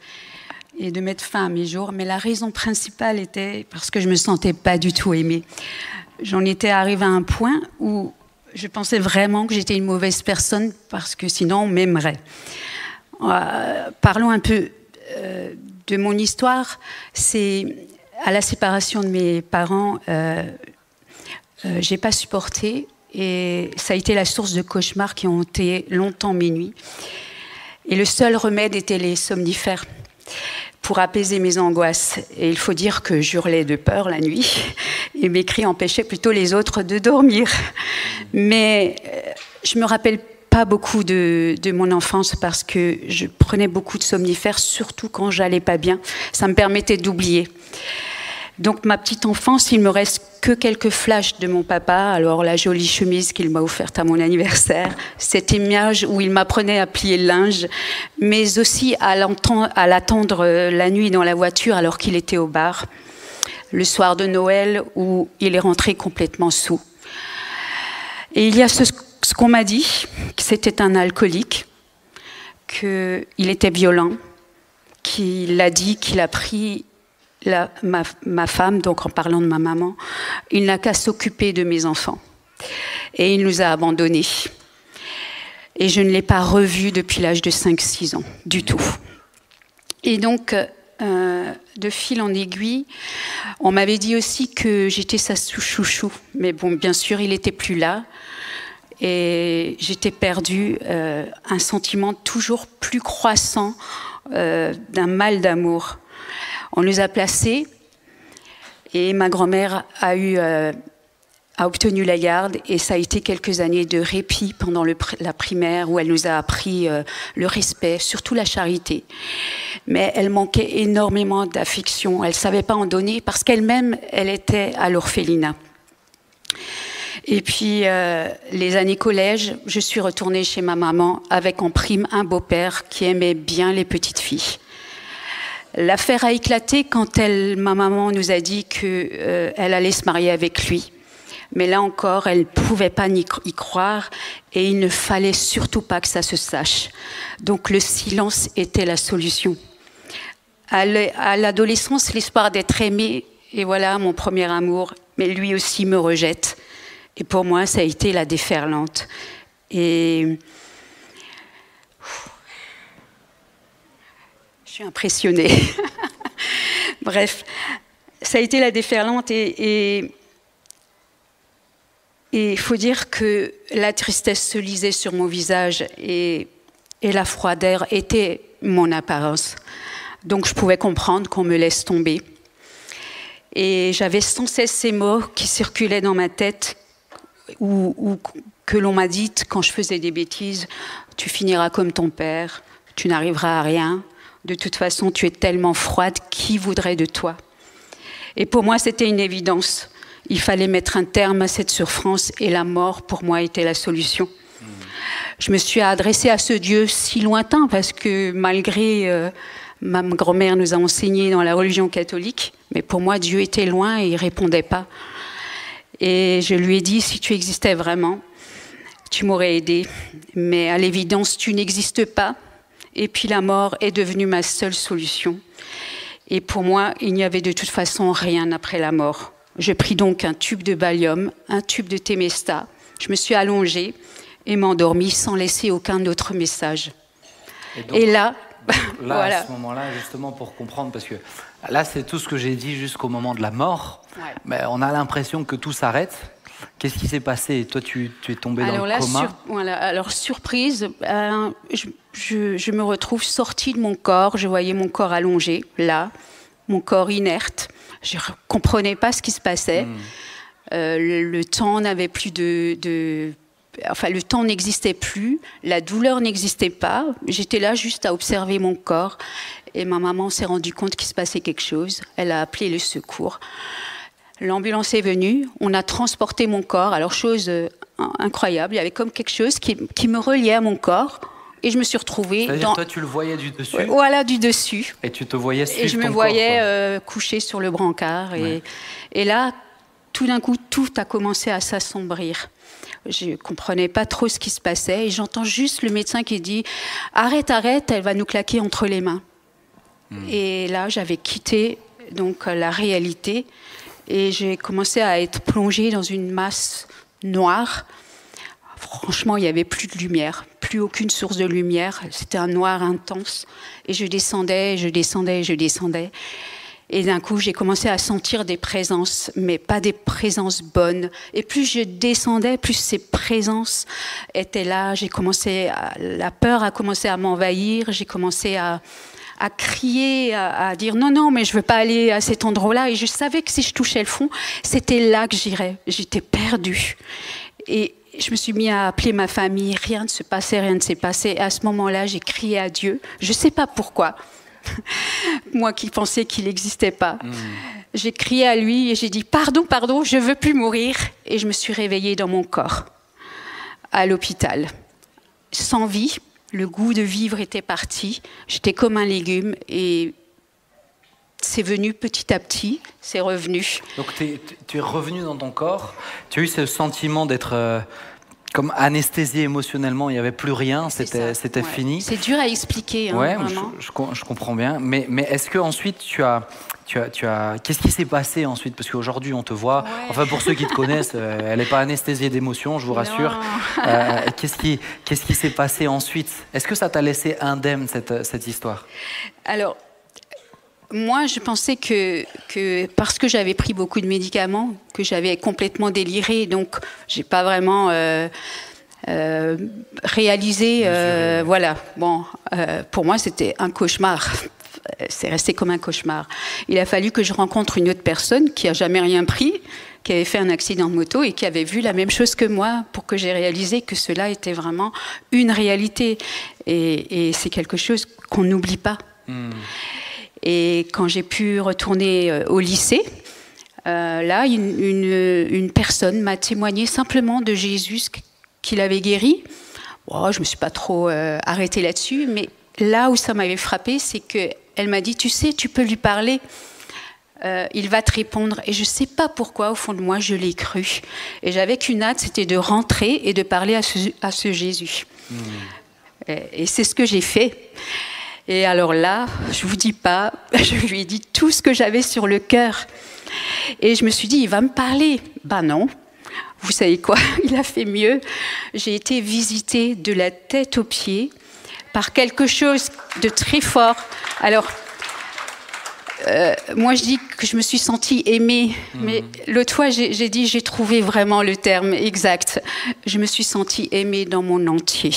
et de mettre fin à mes jours. Mais la raison principale était parce que je ne me sentais pas du tout aimée. J'en étais arrivée à un point où je pensais vraiment que j'étais une mauvaise personne parce que sinon on m'aimerait. Parlons un peu de mon histoire. C'est à la séparation de mes parents, j'ai pas supporté et ça a été la source de cauchemars qui ont hanté longtemps mes nuits. Et le seul remède était les somnifères pour apaiser mes angoisses. Et il faut dire que j'hurlais de peur la nuit et mes cris empêchaient plutôt les autres de dormir. Mais je me rappelle pas beaucoup de mon enfance parce que je prenais beaucoup de somnifères, surtout quand j'allais pas bien. Ça me permettait d'oublier. Donc ma petite enfance, il me reste que quelques flashs de mon papa. Alors la jolie chemise qu'il m'a offerte à mon anniversaire, cette image où il m'apprenait à plier le linge, mais aussi à l'attendre la nuit dans la voiture alors qu'il était au bar, le soir de Noël où il est rentré complètement saoul. Et il y a ce qu'on m'a dit, que c'était un alcoolique, qu'il était violent, qu'il a dit qu'il a pris ma femme, donc en parlant de ma maman, il n'a qu'à s'occuper de mes enfants. Et il nous a abandonnés. Et je ne l'ai pas revu depuis l'âge de 5-6 ans, du tout. Et donc, de fil en aiguille, on m'avait dit aussi que j'étais sa chouchou. Mais bon, bien sûr, il n'était plus là. Et j'étais perdue, un sentiment toujours plus croissant d'un mal d'amour. On nous a placés et ma grand-mère a obtenu la garde et ça a été quelques années de répit pendant la primaire où elle nous a appris le respect, surtout la charité. Mais elle manquait énormément d'affection. Elle ne savait pas en donner parce qu'elle-même, elle était à l'orphelinat. Et puis, les années collège, je suis retournée chez ma maman avec en prime un beau-père qui aimait bien les petites filles. L'affaire a éclaté quand ma maman nous a dit qu'elle allait se marier avec lui. Mais là encore, elle ne pouvait pas y croire et il ne fallait surtout pas que ça se sache. Donc le silence était la solution. À l'adolescence, l'espoir d'être aimée, et voilà mon premier amour, mais lui aussi me rejette. Et pour moi, ça a été la déferlante. Et je suis impressionnée. Bref, ça a été la déferlante et il faut dire que la tristesse se lisait sur mon visage et la froideur était mon apparence. Donc je pouvais comprendre qu'on me laisse tomber. Et j'avais sans cesse ces mots qui circulaient dans ma tête ou que l'on m'a dit quand je faisais des bêtises. Tu finiras comme ton père, tu n'arriveras à rien. De toute façon, tu es tellement froide, qui voudrait de toi? Et pour moi, c'était une évidence. Il fallait mettre un terme à cette souffrance et la mort, pour moi, était la solution. Je me suis adressée à ce Dieu si lointain parce que malgré ma grand-mère nous a enseigné dans la religion catholique, mais pour moi, Dieu était loin et il ne répondait pas. Et je lui ai dit, si tu existais vraiment, tu m'aurais aidé. Mais à l'évidence, tu n'existes pas. Et puis la mort est devenue ma seule solution. Et pour moi, il n'y avait de toute façon rien après la mort. Je pris donc un tube de Valium, un tube de Temesta. Je me suis allongée et m'endormis sans laisser aucun autre message. Et là, voilà. À ce moment-là, justement, pour comprendre, parce que là, c'est tout ce que j'ai dit jusqu'au moment de la mort. Ouais. Mais on a l'impression que tout s'arrête. Qu'est-ce qui s'est passé? Toi, tu es tombé dans le coma. Alors, surprise, je me retrouve sortie de mon corps. Je voyais mon corps allongé, là, mon corps inerte. Je ne comprenais pas ce qui se passait. Le temps n'avait plus Enfin, le temps n'existait plus, la douleur n'existait pas. J'étais là juste à observer mon corps. Et ma maman s'est rendue compte qu'il se passait quelque chose. Elle a appelé le secours. L'ambulance est venue. On a transporté mon corps. Alors, chose incroyable, il y avait comme quelque chose qui me reliait à mon corps. Et je me suis retrouvée... C'est-à-dire, toi, tu le voyais du dessus? Voilà, du dessus. Et tu te voyais suivre ton corps? Et je me voyais couchée sur le brancard. Et là, tout d'un coup, tout a commencé à s'assombrir. Je ne comprenais pas trop ce qui se passait. Et j'entends juste le médecin qui dit « Arrête, arrête, elle va nous claquer entre les mains. » Et là, j'avais quitté donc, la réalité. Et j'ai commencé à être plongée dans une masse noire. Franchement, il n'y avait plus de lumière, plus aucune source de lumière. C'était un noir intense. Et je descendais, je descendais, je descendais. Et d'un coup, j'ai commencé à sentir des présences, mais pas des présences bonnes. Et plus je descendais, plus ces présences étaient là. La peur a commencé à m'envahir. J'ai commencé à crier, à dire non, mais je ne veux pas aller à cet endroit-là. Et je savais que si je touchais le fond, c'était là que j'irais. J'étais perdue. Et je me suis mis à appeler ma famille. Rien ne se passait, rien ne s'est passé. Et à ce moment-là, j'ai crié à Dieu. Je ne sais pas pourquoi. Moi qui pensais qu'il n'existait pas. J'ai crié à lui et j'ai dit « Pardon, je ne veux plus mourir ». Et je me suis réveillée dans mon corps, à l'hôpital. Sans vie, le goût de vivre était parti. J'étais comme un légume et c'est venu petit à petit, c'est revenu. Donc tu es revenu dans ton corps, tu as eu ce sentiment d'être... comme anesthésié émotionnellement, il n'y avait plus rien, c'était fini. C'est dur à expliquer, vraiment. Je comprends bien. Mais est-ce qu'ensuite, tu as qu'est-ce qui s'est passé ensuite? Parce qu'aujourd'hui, on te voit, enfin pour ceux qui te connaissent, elle n'est pas anesthésiée d'émotion, je vous rassure. Qu'est-ce qui s'est passé ensuite? Est-ce que ça t'a laissé indemne, cette histoire? Alors, moi, je pensais que parce que j'avais pris beaucoup de médicaments, que j'avais complètement déliré, donc j'ai pas vraiment réalisé. Voilà. Bon, pour moi, c'était un cauchemar. C'est resté comme un cauchemar. Il a fallu que je rencontre une autre personne qui a jamais rien pris, qui avait fait un accident de moto et qui avait vu la même chose que moi pour que j'ai réalisé que cela était vraiment une réalité. Et c'est quelque chose qu'on n'oublie pas. Et quand j'ai pu retourner au lycée, là, une personne m'a témoigné simplement de Jésus, qu'il avait guéri. Bon, je ne me suis pas trop arrêtée là-dessus, mais là où ça m'avait frappée, c'est qu'elle m'a dit « Tu sais, tu peux lui parler, il va te répondre. » Et je ne sais pas pourquoi, au fond de moi, je l'ai cru. Et j'avais qu'une hâte, c'était de rentrer et de parler à ce Jésus. Et c'est ce que j'ai fait. Et alors là, je ne vous dis pas, je lui ai dit tout ce que j'avais sur le cœur. Et je me suis dit, il va me parler. Ben non. Vous savez quoi? Il a fait mieux. J'ai été visitée de la tête aux pieds par quelque chose de très fort. Alors, moi, je dis que je me suis sentie aimée. Mais l'autre fois, j'ai trouvé vraiment le terme exact. Je me suis sentie aimée dans mon entier.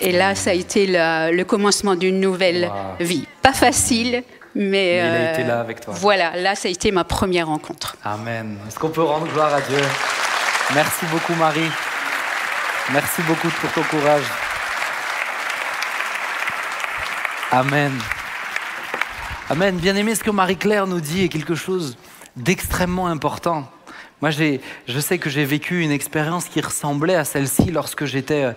Et là, ça a été le commencement d'une nouvelle vie. Pas facile, mais il a été là avec toi. Voilà, là, ça a été ma première rencontre. Amen. Est-ce qu'on peut rendre gloire à Dieu? Merci beaucoup, Marie. Merci beaucoup pour ton courage. Amen. Amen. Bien-aimé, ce que Marie-Claire nous dit est quelque chose d'extrêmement important. Moi, je sais que j'ai vécu une expérience qui ressemblait à celle-ci lorsque j'étais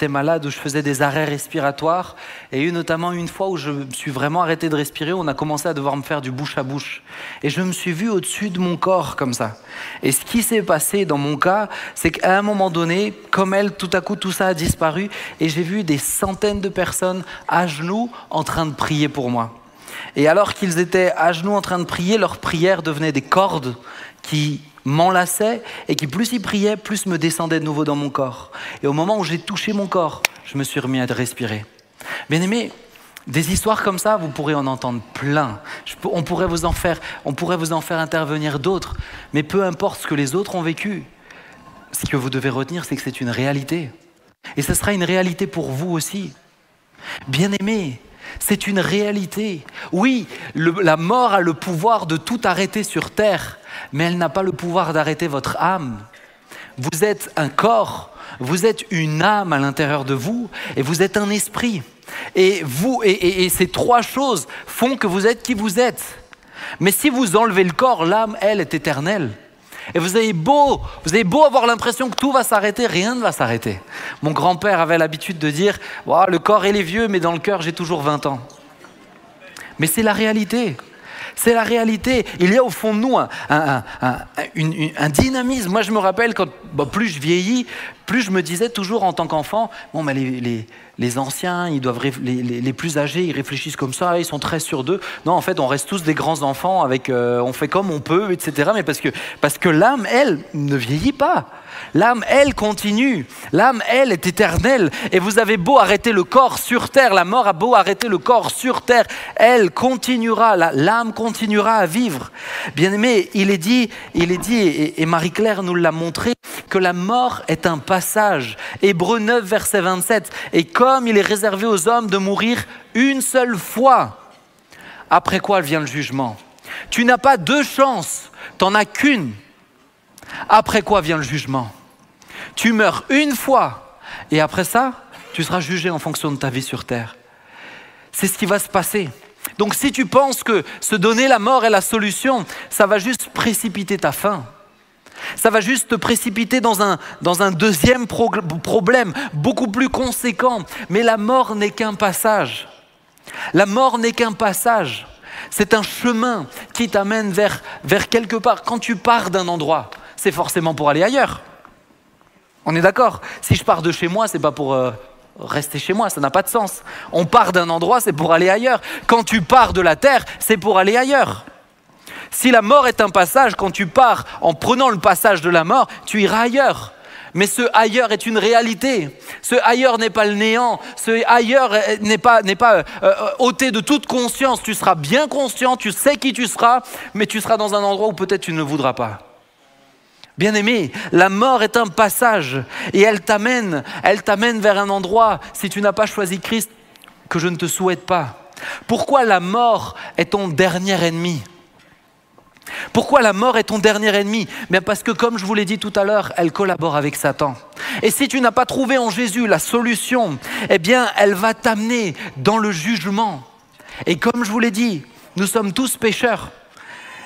malade, où je faisais des arrêts respiratoires. Et eu notamment une fois où je me suis vraiment arrêté de respirer, où on a commencé à devoir me faire du bouche à bouche. Et je me suis vu au-dessus de mon corps comme ça. Et ce qui s'est passé dans mon cas, c'est qu'à un moment donné, comme elle, tout à coup, tout ça a disparu. Et j'ai vu des centaines de personnes à genoux en train de prier pour moi. Et alors qu'ils étaient à genoux en train de prier, leurs prières devenaient des cordes qui m'enlaçaient et qui plus ils priaient, plus me descendaient de nouveau dans mon corps. Et au moment où j'ai touché mon corps, je me suis remis à respirer. Bien-aimés, des histoires comme ça, vous pourrez en entendre plein. On pourrait vous en faire intervenir d'autres. Mais peu importe ce que les autres ont vécu, ce que vous devez retenir, c'est que c'est une réalité. Et ce sera une réalité pour vous aussi. Bien-aimés, c'est une réalité. Oui, la mort a le pouvoir de tout arrêter sur terre, mais elle n'a pas le pouvoir d'arrêter votre âme. Vous êtes un corps, vous êtes une âme à l'intérieur de vous, et vous êtes un esprit. Et ces trois choses font que vous êtes qui vous êtes. Mais si vous enlevez le corps, l'âme, elle, est éternelle. Et vous avez beau avoir l'impression que tout va s'arrêter, rien ne va s'arrêter. Mon grand-père avait l'habitude de dire oh, « le corps il est vieux, mais dans le cœur j'ai toujours 20 ans ». Mais c'est la réalité. C'est la réalité. Il y a au fond de nous un dynamisme. Moi je me rappelle, plus je vieillis, plus je me disais toujours en tant qu'enfant « bon, mais les anciens, les plus âgés, ils réfléchissent comme ça, ils sont très sûrs d'eux. » Non, en fait, on reste tous des grands enfants, on fait comme on peut, etc. Mais parce que l'âme, elle, ne vieillit pas. L'âme, elle, continue. L'âme, elle, est éternelle. Et vous avez beau arrêter le corps sur terre, la mort a beau arrêter le corps sur terre, elle continuera, l'âme continuera à vivre. Bien-aimé, il est dit, et Marie-Claire nous l'a montré, que la mort est un passage. Hébreux 9, verset 27. Et comme il est réservé aux hommes de mourir une seule fois, après quoi vient le jugement. Tu n'as pas deux chances, tu n'en as qu'une. Après quoi vient le jugement. Tu meurs une fois et après ça, tu seras jugé en fonction de ta vie sur terre. C'est ce qui va se passer. Donc si tu penses que se donner la mort est la solution, ça va juste précipiter ta fin. Ça va juste te précipiter dans un deuxième problème beaucoup plus conséquent. Mais la mort n'est qu'un passage. La mort n'est qu'un passage. C'est un chemin qui t'amène vers quelque part. Quand tu pars d'un endroit, c'est forcément pour aller ailleurs. On est d'accord? Si je pars de chez moi, c'est pas pour rester chez moi, ça n'a pas de sens. On part d'un endroit, c'est pour aller ailleurs. Quand tu pars de la terre, c'est pour aller ailleurs. Si la mort est un passage, quand tu pars en prenant le passage de la mort, tu iras ailleurs. Mais ce ailleurs est une réalité. Ce ailleurs n'est pas le néant. Ce ailleurs n'est pas ôté de toute conscience. Tu seras bien conscient, tu sais qui tu seras, mais tu seras dans un endroit où peut-être tu ne voudras pas. Bien-aimé, la mort est un passage et elle t'amène vers un endroit, si tu n'as pas choisi Christ, que je ne te souhaite pas. Pourquoi la mort est ton dernier ennemi ? Pourquoi la mort est ton dernier ennemi ? Bien parce que comme je vous l'ai dit tout à l'heure, elle collabore avec Satan. Et si tu n'as pas trouvé en Jésus la solution, eh bien elle va t'amener dans le jugement. Et comme je vous l'ai dit, nous sommes tous pécheurs.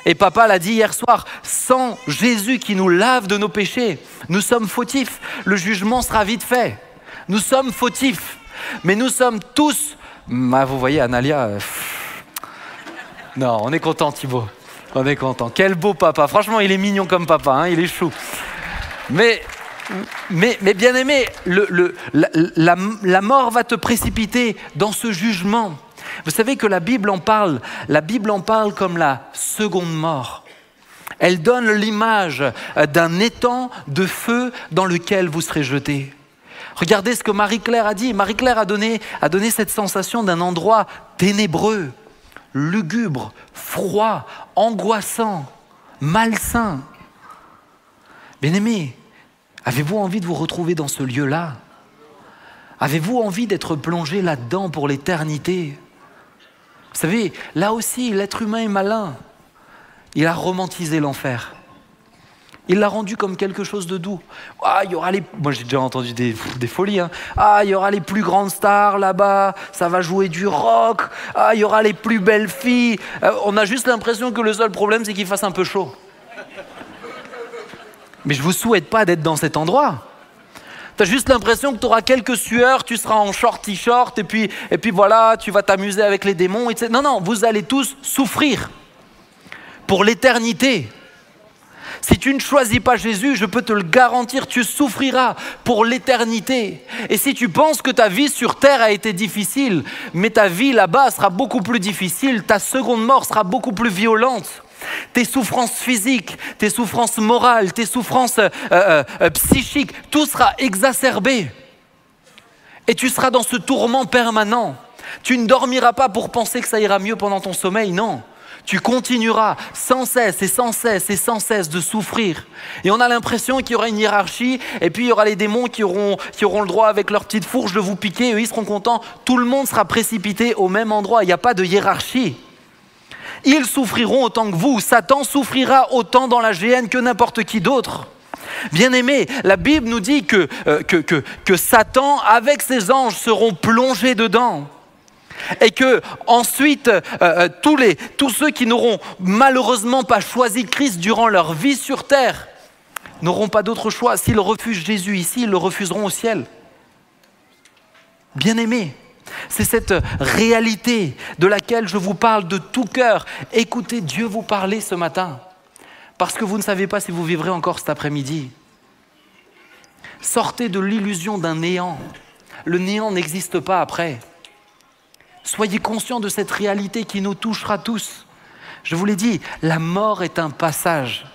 Et papa l'a dit hier soir, sans Jésus qui nous lave de nos péchés, nous sommes fautifs. Le jugement sera vite fait. Nous sommes fautifs. Mais nous sommes tous... vous voyez, Analia... Non, on est content Thibaut. On est content. Quel beau papa. Franchement, il est mignon comme papa. Hein, il est chou. Mais bien aimé, la mort va te précipiter dans ce jugement. Vous savez que la Bible en parle comme la seconde mort. Elle donne l'image d'un étang de feu dans lequel vous serez jetés. Regardez ce que Marie-Claire a dit. Marie-Claire a donné cette sensation d'un endroit ténébreux, lugubre, froid, angoissant, malsain. Bien-aimés, avez-vous envie de vous retrouver dans ce lieu-là ? Avez-vous envie d'être plongé là-dedans pour l'éternité ? Vous savez, là aussi, l'être humain est malin. Il a romantisé l'enfer. Il l'a rendu comme quelque chose de doux. Ah, il y aura moi, j'ai déjà entendu des folies. Hein. Ah, il y aura les plus grandes stars là-bas. Ça va jouer du rock. Ah, il y aura les plus belles filles. On a juste l'impression que le seul problème, c'est qu'il fasse un peu chaud. Mais je ne vous souhaite pas d'être dans cet endroit. Tu as juste l'impression que tu auras quelques sueurs, tu seras en short, t-shirt, et puis voilà, tu vas t'amuser avec les démons, etc. Non, vous allez tous souffrir pour l'éternité. Si tu ne choisis pas Jésus, je peux te le garantir, tu souffriras pour l'éternité. Et si tu penses que ta vie sur terre a été difficile, mais ta vie là-bas sera beaucoup plus difficile, ta seconde mort sera beaucoup plus violente. Tes souffrances physiques, tes souffrances morales, tes souffrances psychiques, tout sera exacerbé. Et tu seras dans ce tourment permanent. Tu ne dormiras pas pour penser que ça ira mieux pendant ton sommeil, non. Tu continueras sans cesse et sans cesse et sans cesse de souffrir. Et on a l'impression qu'il y aura une hiérarchie et puis il y aura les démons qui auront le droit avec leur petite fourche de vous piquer. Eux, ils seront contents. Tout le monde sera précipité au même endroit. Il n'y a pas de hiérarchie. Ils souffriront autant que vous. Satan souffrira autant dans la géhenne que n'importe qui d'autre. Bien-aimés, la Bible nous dit que Satan, avec ses anges, seront plongés dedans. Et que ensuite, tous ceux qui n'auront malheureusement pas choisi Christ durant leur vie sur terre n'auront pas d'autre choix. S'ils refusent Jésus ici, ils le refuseront au ciel. Bien-aimés, c'est cette réalité de laquelle je vous parle de tout cœur. Écoutez Dieu vous parler ce matin, parce que vous ne savez pas si vous vivrez encore cet après-midi. Sortez de l'illusion d'un néant. Le néant n'existe pas après. Soyez conscients de cette réalité qui nous touchera tous. Je vous l'ai dit, la mort est un passage.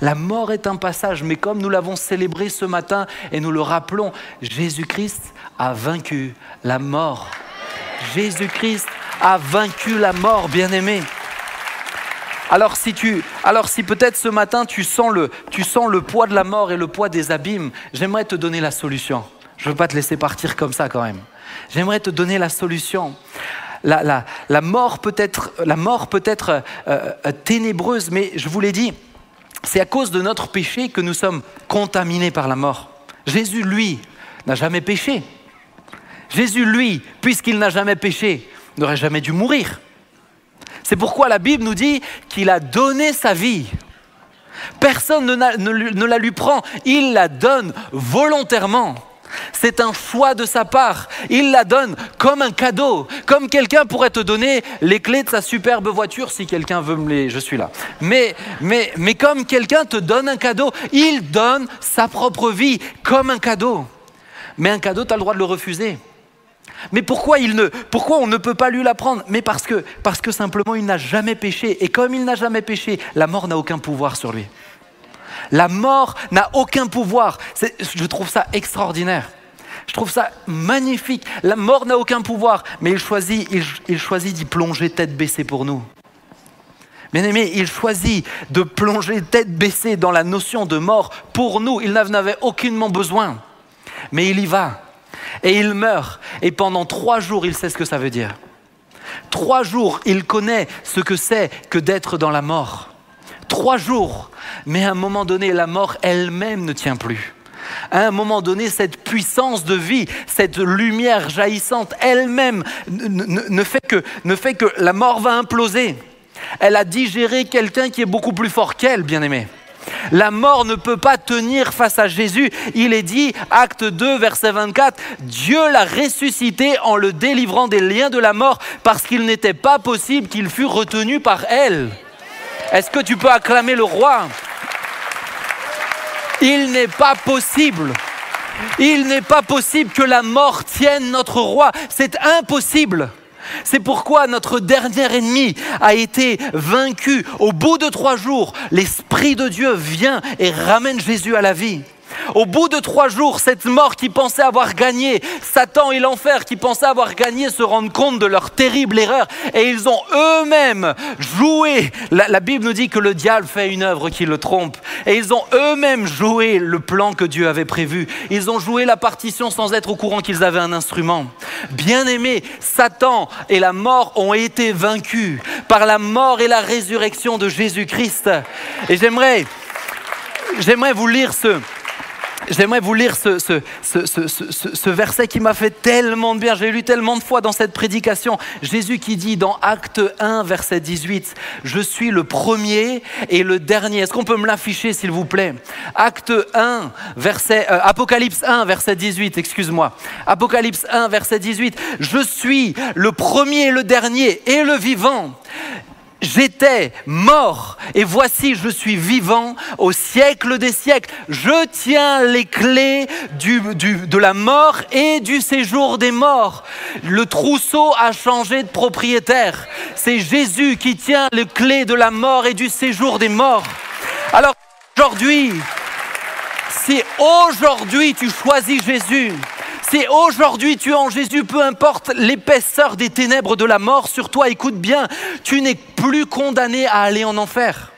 La mort est un passage, mais comme nous l'avons célébré ce matin et nous le rappelons, Jésus-Christ a vaincu la mort. Jésus-Christ a vaincu la mort, bien-aimé. Alors si peut-être ce matin tu sens le poids de la mort et le poids des abîmes, j'aimerais te donner la solution. Je ne veux pas te laisser partir comme ça quand même. J'aimerais te donner la solution. La mort peut être ténébreuse, mais je vous l'ai dit, c'est à cause de notre péché que nous sommes contaminés par la mort. Jésus, lui, n'a jamais péché. Jésus, lui, puisqu'il n'a jamais péché, n'aurait jamais dû mourir. C'est pourquoi la Bible nous dit qu'il a donné sa vie. Personne ne la lui prend, il la donne volontairement. C'est un choix de sa part. Il la donne comme un cadeau. Comme quelqu'un pourrait te donner les clés de sa superbe voiture si quelqu'un veut me les... Je suis là. Mais comme quelqu'un te donne un cadeau, il donne sa propre vie comme un cadeau. Mais un cadeau, tu as le droit de le refuser. Mais pourquoi on ne peut pas lui la prendre? Mais parce que simplement il n'a jamais péché. Et comme il n'a jamais péché, la mort n'a aucun pouvoir sur lui. La mort n'a aucun pouvoir. Je trouve ça extraordinaire. Je trouve ça magnifique. La mort n'a aucun pouvoir, mais il choisit d'y plonger tête baissée pour nous. Bien-aimé, il choisit de plonger tête baissée dans la notion de mort pour nous. Il n'en avait aucunement besoin. Mais il y va. Et il meurt. Et pendant 3 jours, il sait ce que ça veut dire. 3 jours, il connaît ce que c'est que d'être dans la mort. 3 jours. Mais à un moment donné, la mort elle-même ne tient plus. À un moment donné, cette puissance de vie, cette lumière jaillissante elle-même ne fait que la mort va imploser. Elle a digéré quelqu'un qui est beaucoup plus fort qu'elle, bien-aimé. La mort ne peut pas tenir face à Jésus. Il est dit, acte 2, verset 24, Dieu l'a ressuscité en le délivrant des liens de la mort parce qu'il n'était pas possible qu'il fût retenu par elle. Est-ce que tu peux acclamer le roi? Il n'est pas possible. Il n'est pas possible que la mort tienne notre roi. C'est impossible. C'est pourquoi notre dernier ennemi a été vaincu. Au bout de 3 jours, l'Esprit de Dieu vient et ramène Jésus à la vie. Au bout de 3 jours, cette mort qui pensait avoir gagné, Satan et l'enfer qui pensaient avoir gagné se rendent compte de leur terrible erreur et ils ont eux-mêmes joué. La Bible nous dit que le diable fait une œuvre qui le trompe et ils ont eux-mêmes joué le plan que Dieu avait prévu. Ils ont joué la partition sans être au courant qu'ils avaient un instrument. Bien-aimés, Satan et la mort ont été vaincus par la mort et la résurrection de Jésus-Christ. Et j'aimerais vous lire ce verset qui m'a fait tellement de bien. J'ai lu tellement de fois dans cette prédication. Jésus qui dit dans Acte 1, verset 18, « Je suis le premier et le dernier ». Est-ce qu'on peut me l'afficher, s'il vous plaît? Apocalypse 1, verset 18, excuse-moi. Apocalypse 1, verset 18, « Je suis le premier et le dernier et le vivant. J'étais mort et voici je suis vivant au siècle des siècles. Je tiens les clés de la mort et du séjour des morts. Le trousseau a changé de propriétaire. C'est Jésus qui tient les clés de la mort et du séjour des morts. Alors aujourd'hui, si aujourd'hui tu choisis Jésus, si aujourd'hui tu es en Jésus, peu importe l'épaisseur des ténèbres de la mort sur toi, écoute bien, tu n'es plus condamné à aller en enfer.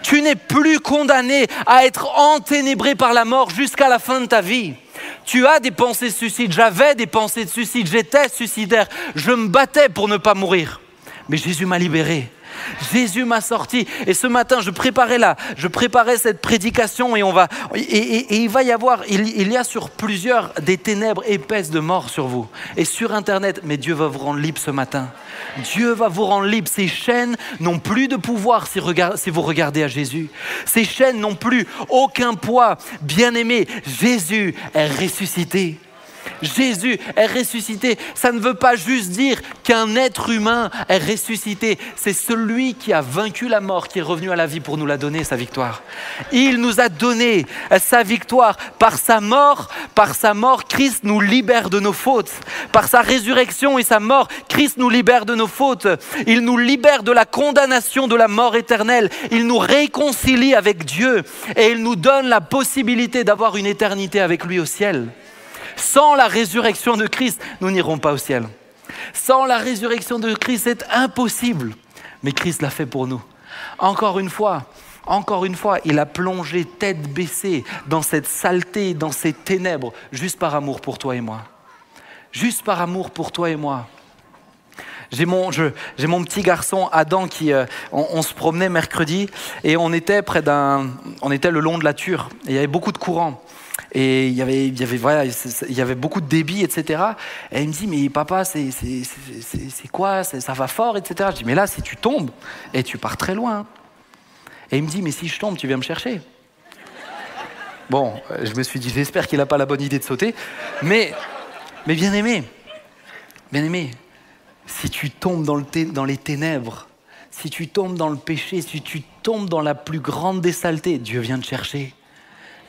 Tu n'es plus condamné à être enténébré par la mort jusqu'à la fin de ta vie. Tu as des pensées de suicide, j'avais des pensées de suicide, j'étais suicidaire, je me battais pour ne pas mourir. Mais Jésus m'a libéré. Jésus m'a sorti et ce matin je préparais cette prédication et il va y avoir, il y a sur plusieurs des ténèbres épaisses de mort sur vous et sur internet, mais Dieu va vous rendre libre ce matin. Dieu va vous rendre libre, ces chaînes n'ont plus de pouvoir si vous regardez à Jésus. Ces chaînes n'ont plus aucun poids, bien-aimé, Jésus est ressuscité. Jésus est ressuscité. Ça ne veut pas juste dire qu'un être humain est ressuscité. C'est celui qui a vaincu la mort, qui est revenu à la vie pour nous la donner, sa victoire. Il nous a donné sa victoire. Par sa mort, Christ nous libère de nos fautes. Par sa résurrection et sa mort, Christ nous libère de nos fautes. Il nous libère de la condamnation de la mort éternelle. Il nous réconcilie avec Dieu et il nous donne la possibilité d'avoir une éternité avec lui au ciel. Sans la résurrection de Christ, nous n'irons pas au ciel. Sans la résurrection de Christ, c'est impossible. Mais Christ l'a fait pour nous. Encore une fois, il a plongé tête baissée dans cette saleté, dans ces ténèbres, juste par amour pour toi et moi. Juste par amour pour toi et moi. J'ai mon petit garçon Adam qui, on se promenait mercredi et on était le long de la Ture. Et il y avait beaucoup de courant. Et il y avait beaucoup de débit, etc. Et il me dit, mais papa, c'est quoi, ça va fort, etc. Je dis, mais là, si tu tombes, et tu pars très loin. Et il me dit, mais si je tombe, tu viens me chercher. Bon, je me suis dit, j'espère qu'il n'a pas la bonne idée de sauter. Mais bien aimé, si tu tombes dans les ténèbres, si tu tombes dans le péché, si tu tombes dans la plus grande des saletés, Dieu vient te chercher.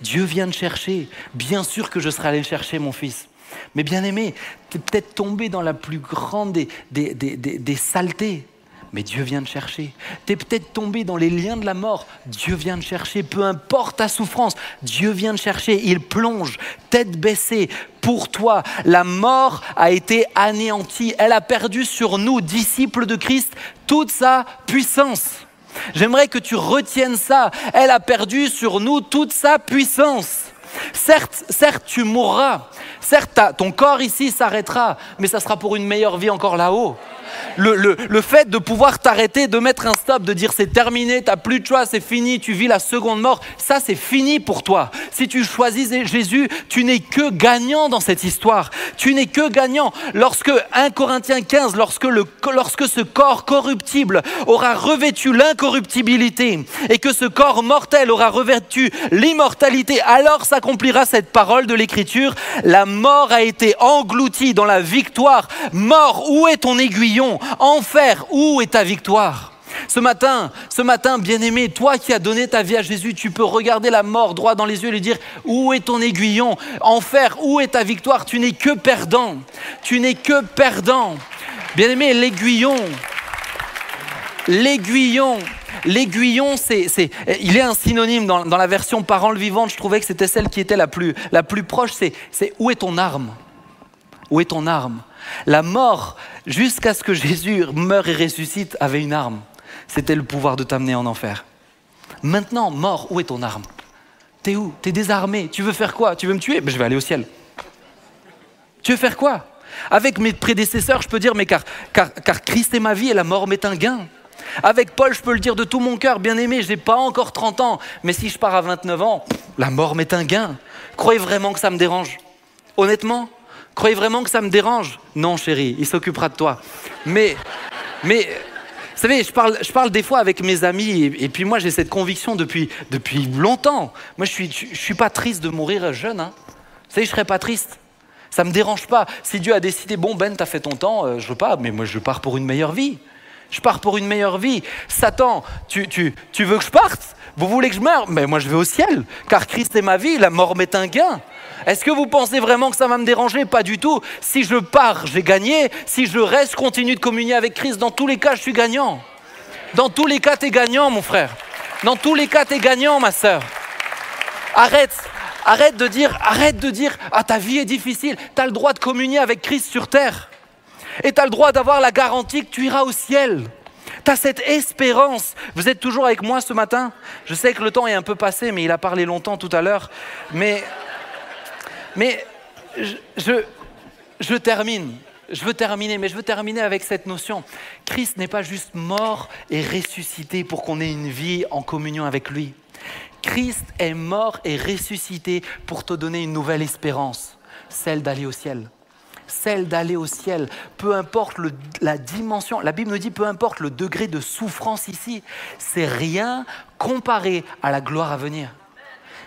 Dieu vient te chercher. Bien sûr que je serai allé le chercher, mon fils. Mais bien aimé, tu es peut-être tombé dans la plus grande des saletés. Mais Dieu vient te chercher. Tu es peut-être tombé dans les liens de la mort. Dieu vient te chercher. Peu importe ta souffrance, Dieu vient te chercher. Il plonge, tête baissée. Pour toi, la mort a été anéantie. Elle a perdu sur nous, disciples de Christ, toute sa puissance. J'aimerais que tu retiennes ça. Elle a perdu sur nous toute sa puissance. Certes, tu mourras. Certes, ton corps ici s'arrêtera, mais ça sera pour une meilleure vie encore là-haut. Le fait de pouvoir t'arrêter, de mettre un stop, de dire c'est terminé, t'as plus de choix, c'est fini, tu vis la seconde mort, ça c'est fini pour toi. Si tu choisis Jésus, tu n'es que gagnant dans cette histoire. Tu n'es que gagnant. Lorsque 1 Corinthiens 15, lorsque ce corps corruptible aura revêtu l'incorruptibilité et que ce corps mortel aura revêtu l'immortalité, alors s'accomplira cette parole de l'Écriture. La mort a été engloutie dans la victoire. Mort, où est ton aiguillon? Enfer, où est ta victoire? Ce matin, bien-aimé, toi qui as donné ta vie à Jésus, tu peux regarder la mort droit dans les yeux et lui dire, où est ton aiguillon? Enfer, où est ta victoire? Tu n'es que perdant. Tu n'es que perdant. Bien-aimé, l'aiguillon, il est un synonyme dans la version Parole vivante. Je trouvais que c'était celle qui était la plus proche. C'est où est ton arme? Où est ton arme? La mort, jusqu'à ce que Jésus meure et ressuscite, avait une arme. C'était le pouvoir de t'amener en enfer. Maintenant, mort, où est ton arme? T'es où? T'es désarmé. Tu veux faire quoi? Tu veux me tuer? Je vais aller au ciel. Tu veux faire quoi? Avec mes prédécesseurs, je peux dire, mais car Christ est ma vie et la mort m'est un gain. Avec Paul, je peux le dire de tout mon cœur, bien aimé, je n'ai pas encore 30 ans, mais si je pars à 29 ans, la mort m'est un gain. Croyez vraiment que ça me dérange? Honnêtement? Croyez vraiment que ça me dérange? Non, chérie, il s'occupera de toi. Mais vous savez, je parle des fois avec mes amis et puis moi, j'ai cette conviction depuis longtemps. Moi, je suis pas triste de mourir jeune. Hein. Vous savez, je serais pas triste. Ça me dérange pas. Si Dieu a décidé, bon Ben, t'as fait ton temps, je veux pas, mais moi, je pars pour une meilleure vie. Je pars pour une meilleure vie. Satan, tu veux que je parte? Vous voulez que je meure? Mais moi je vais au ciel, car Christ est ma vie, la mort m'est un gain. Est-ce que vous pensez vraiment que ça va me déranger? Pas du tout. Si je pars, j'ai gagné. Si je reste, je continue de communier avec Christ. Dans tous les cas, je suis gagnant. Dans tous les cas, tu es gagnant, mon frère. Dans tous les cas, tu es gagnant, ma sœur. Arrête de dire, ah, ta vie est difficile. Tu as le droit de communier avec Christ sur terre. Et tu as le droit d'avoir la garantie que tu iras au ciel. Tu as cette espérance. Vous êtes toujours avec moi ce matin? Je sais que le temps est un peu passé, mais il a parlé longtemps tout à l'heure. Mais je termine. Je veux terminer avec cette notion. Christ n'est pas juste mort et ressuscité pour qu'on ait une vie en communion avec lui. Christ est mort et ressuscité pour te donner une nouvelle espérance, celle d'aller au ciel. Celle d'aller au ciel, peu importe la dimension, la Bible nous dit peu importe le degré de souffrance ici, c'est rien comparé à la gloire à venir.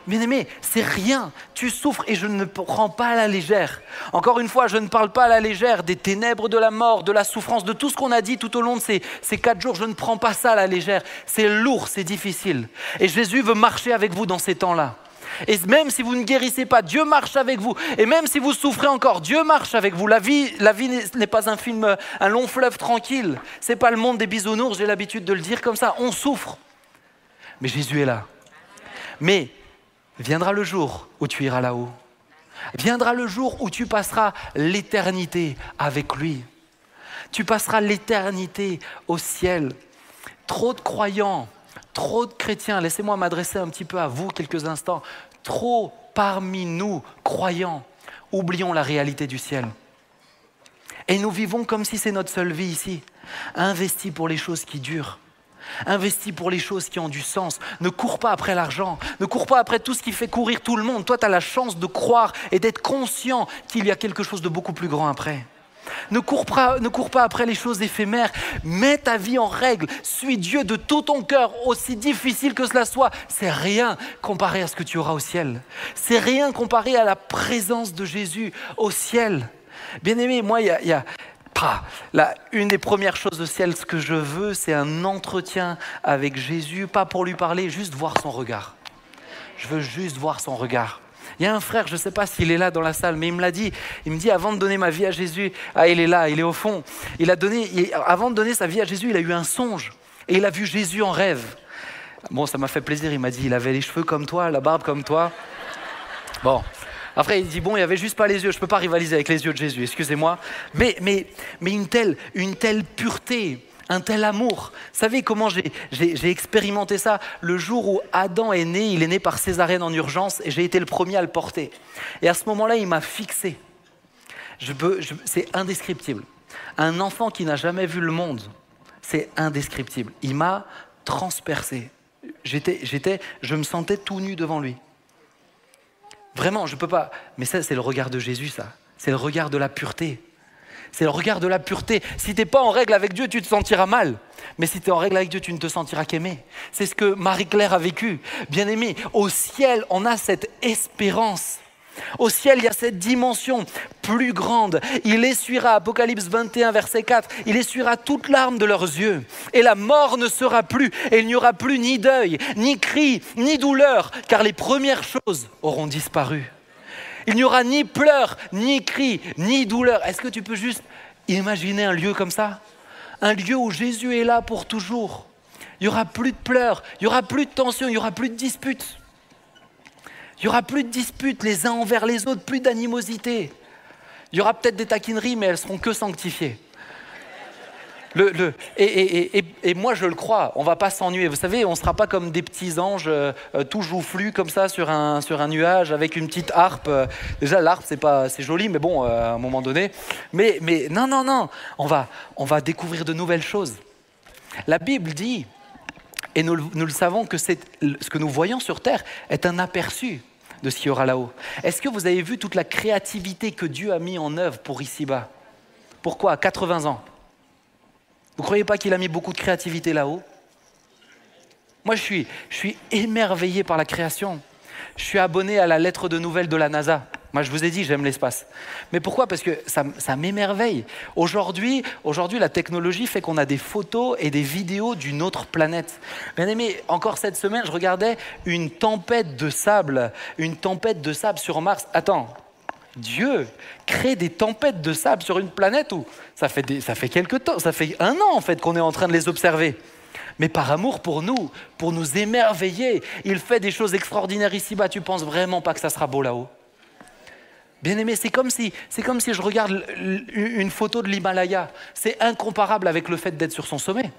Bien-aimé, c'est rien, tu souffres et je ne prends pas à la légère. Encore une fois, je ne parle pas à la légère des ténèbres de la mort, de la souffrance, de tout ce qu'on a dit tout au long de ces 4 jours. Je ne prends pas ça à la légère, c'est lourd, c'est difficile. Et Jésus veut marcher avec vous dans ces temps-là. Et même si vous ne guérissez pas, Dieu marche avec vous. Et même si vous souffrez encore, Dieu marche avec vous. La vie n'est pas un film, un long fleuve tranquille. Ce n'est pas le monde des bisounours, j'ai l'habitude de le dire comme ça. On souffre. Mais Jésus est là. Mais viendra le jour où tu iras là-haut. Viendra le jour où tu passeras l'éternité avec lui. Tu passeras l'éternité au ciel. Trop de croyants, trop de chrétiens, laissez-moi m'adresser un petit peu à vous quelques instants. Trop parmi nous, croyants, oublions la réalité du ciel. Et nous vivons comme si c'est notre seule vie ici. Investis pour les choses qui durent. Investis pour les choses qui ont du sens. Ne cours pas après l'argent. Ne cours pas après tout ce qui fait courir tout le monde. Toi, tu as la chance de croire et d'être conscient qu'il y a quelque chose de beaucoup plus grand après. Ne cours pas après les choses éphémères. Mets ta vie en règle. Suis Dieu de tout ton cœur, aussi difficile que cela soit. C'est rien comparé à ce que tu auras au ciel. C'est rien comparé à la présence de Jésus au ciel. Bien-aimé, moi, une des premières choses au ciel, ce que je veux, c'est un entretien avec Jésus, pas pour lui parler, juste voir son regard. Je veux juste voir son regard. Il y a un frère, je ne sais pas s'il est là dans la salle, mais il me l'a dit. Il me dit, avant de donner ma vie à Jésus, il est là, il est au fond. Avant de donner sa vie à Jésus, il a eu un songe. Et il a vu Jésus en rêve. Bon, ça m'a fait plaisir, il m'a dit, il avait les cheveux comme toi, la barbe comme toi. Bon. Après, il dit, bon, il n'y avait juste pas les yeux, je ne peux pas rivaliser avec les yeux de Jésus, excusez-moi. Mais une telle pureté, un tel amour. Vous savez comment j'ai expérimenté ça? Le jour où Adam est né, il est né par césarienne en urgence et j'ai été le premier à le porter. Et à ce moment-là, il m'a fixé. C'est indescriptible. Un enfant qui n'a jamais vu le monde, c'est indescriptible. Il m'a transpercé. Je me sentais tout nu devant lui. Vraiment, je ne peux pas. Mais ça, c'est le regard de Jésus, ça. C'est le regard de la pureté. C'est le regard de la pureté. Si tu n'es pas en règle avec Dieu, tu te sentiras mal. Mais si tu es en règle avec Dieu, tu ne te sentiras qu'aimé. C'est ce que Marie-Claire a vécu. Bien-aimé, au ciel, on a cette espérance. Au ciel, il y a cette dimension plus grande. Il essuiera, Apocalypse 21, verset 4, il essuiera toute larme de leurs yeux. Et la mort ne sera plus. Et il n'y aura plus ni deuil, ni cri, ni douleur, car les premières choses auront disparu. Il n'y aura ni pleurs, ni cris, ni douleur. Est-ce que tu peux juste imaginer un lieu comme ça? Un lieu où Jésus est là pour toujours. Il n'y aura plus de pleurs, il n'y aura plus de tensions, il n'y aura plus de disputes. Il n'y aura plus de disputes les uns envers les autres, plus d'animosité. Il y aura peut-être des taquineries, mais elles seront que sanctifiées. Et moi, je le crois, on ne va pas s'ennuyer. Vous savez, on ne sera pas comme des petits anges tout joufflus comme ça sur un nuage avec une petite harpe. Déjà, l'harpe, c'est joli, mais bon, à un moment donné. Mais non, on va découvrir de nouvelles choses. La Bible dit, et nous le savons, que ce que nous voyons sur terre est un aperçu de ce qu'il y aura là-haut. Est-ce que vous avez vu toute la créativité que Dieu a mis en œuvre pour ici-bas? Pourquoi à 80 ans? Vous ne croyez pas qu'il a mis beaucoup de créativité là-haut? Moi, je suis émerveillé par la création. Je suis abonné à la lettre de nouvelles de la NASA. Moi, je vous ai dit, j'aime l'espace. Mais pourquoi? Parce que ça m'émerveille. Aujourd'hui, la technologie fait qu'on a des photos et des vidéos d'une autre planète. Bien aimé, encore cette semaine, je regardais une tempête de sable sur Mars. Attends, Dieu crée des tempêtes de sable sur une planète où ça fait quelques temps, ça fait 1 an en fait qu'on est en train de les observer. Mais par amour pour nous émerveiller, il fait des choses extraordinaires ici-bas. Tu penses vraiment pas que ça sera beau là-haut? Bien aimé, c'est comme si je regarde une photo de l'Himalaya. C'est incomparable avec le fait d'être sur son sommet.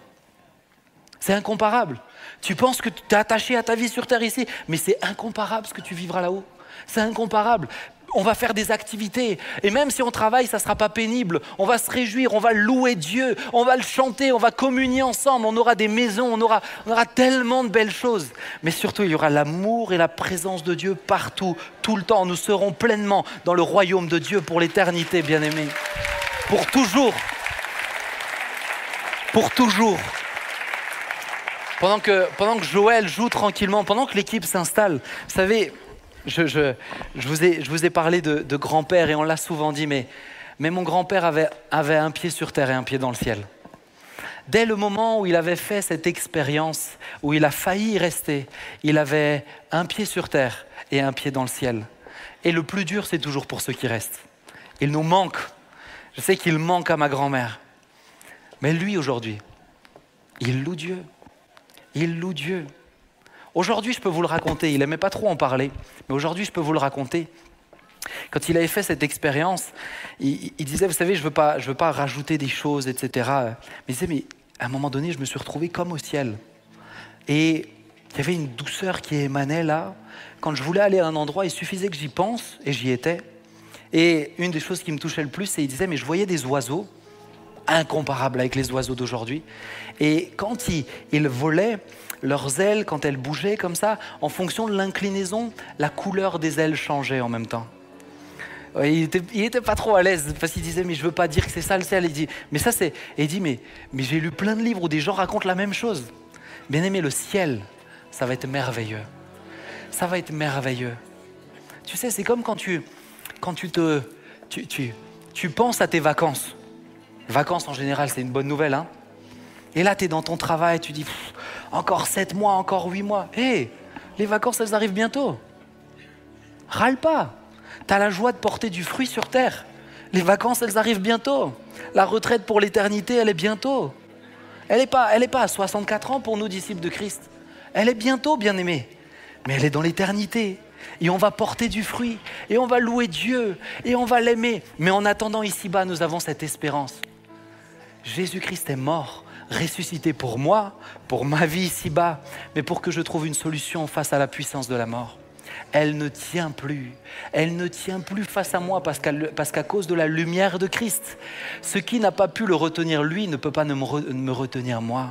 C'est incomparable. Tu penses que tu es attaché à ta vie sur Terre ici, mais c'est incomparable ce que tu vivras là-haut. C'est incomparable. On va faire des activités. Et même si on travaille, ça ne sera pas pénible. On va se réjouir, on va louer Dieu, on va le chanter, on va communier ensemble. On aura des maisons, on aura tellement de belles choses. Mais surtout, il y aura l'amour et la présence de Dieu partout, tout le temps. Nous serons pleinement dans le royaume de Dieu pour l'éternité, bien-aimés. Pour toujours. Pour toujours. Pendant que Joël joue tranquillement, pendant que l'équipe s'installe, vous savez... Je vous ai parlé de grand-père et on l'a souvent dit, mais mon grand-père avait un pied sur terre et un pied dans le ciel. Dès le moment où il avait fait cette expérience, où il a failli y rester, il avait un pied sur terre et un pied dans le ciel. Et le plus dur, c'est toujours pour ceux qui restent. Il nous manque. Je sais qu'il manque à ma grand-mère. Mais lui, aujourd'hui, il loue Dieu. Il loue Dieu. Aujourd'hui, je peux vous le raconter. Il n'aimait pas trop en parler, mais aujourd'hui, je peux vous le raconter. Quand il avait fait cette expérience, il disait, vous savez, je veux pas rajouter des choses, etc. Mais il disait, mais à un moment donné, je me suis retrouvé comme au ciel. Et il y avait une douceur qui émanait là. Quand je voulais aller à un endroit, il suffisait que j'y pense, et j'y étais. Et une des choses qui me touchait le plus, c'est qu'il disait, mais je voyais des oiseaux, incomparables avec les oiseaux d'aujourd'hui. Et quand ils volaient, leurs ailes, quand elles bougeaient comme ça, en fonction de l'inclinaison, la couleur des ailes changeait en même temps. Il était pas trop à l'aise parce qu'il disait, mais je veux pas dire que c'est ça le ciel. Il dit, mais ça c'est... Et il dit, mais j'ai lu plein de livres où des gens racontent la même chose. Bien aimé, le ciel, ça va être merveilleux. Ça va être merveilleux. Tu sais, c'est comme quand tu penses à tes vacances. Vacances en général, c'est une bonne nouvelle, hein. Et là, tu es dans ton travail, tu dis, encore 7 mois, encore 8 mois. Hé, les vacances, elles arrivent bientôt. Râle pas. Tu as la joie de porter du fruit sur terre. Les vacances, elles arrivent bientôt. La retraite pour l'éternité, elle est bientôt. Elle n'est pas à 64 ans pour nous, disciples de Christ. Elle est bientôt, bien-aimée. Mais elle est dans l'éternité. Et on va porter du fruit. Et on va louer Dieu. Et on va l'aimer. Mais en attendant, ici-bas, nous avons cette espérance. Jésus-Christ est mort, ressuscité pour moi, pour ma vie ici-bas, mais pour que je trouve une solution face à la puissance de la mort. Elle ne tient plus face à moi parce qu'à cause de la lumière de Christ, ce qui n'a pas pu le retenir lui ne peut pas me retenir moi.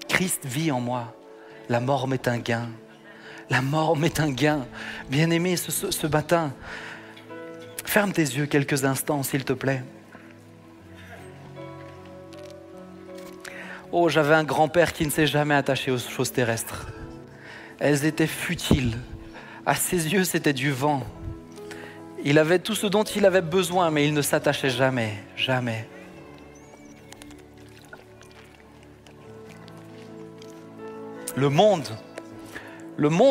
Christ vit en moi, la mort m'est un gain. La mort m'est un gain. Bien-aimé, ce matin, ferme tes yeux quelques instants s'il te plaît. Oh, j'avais un grand-père qui ne s'est jamais attaché aux choses terrestres. Elles étaient futiles. À ses yeux, c'était du vent. Il avait tout ce dont il avait besoin, mais il ne s'attachait jamais, jamais. Le monde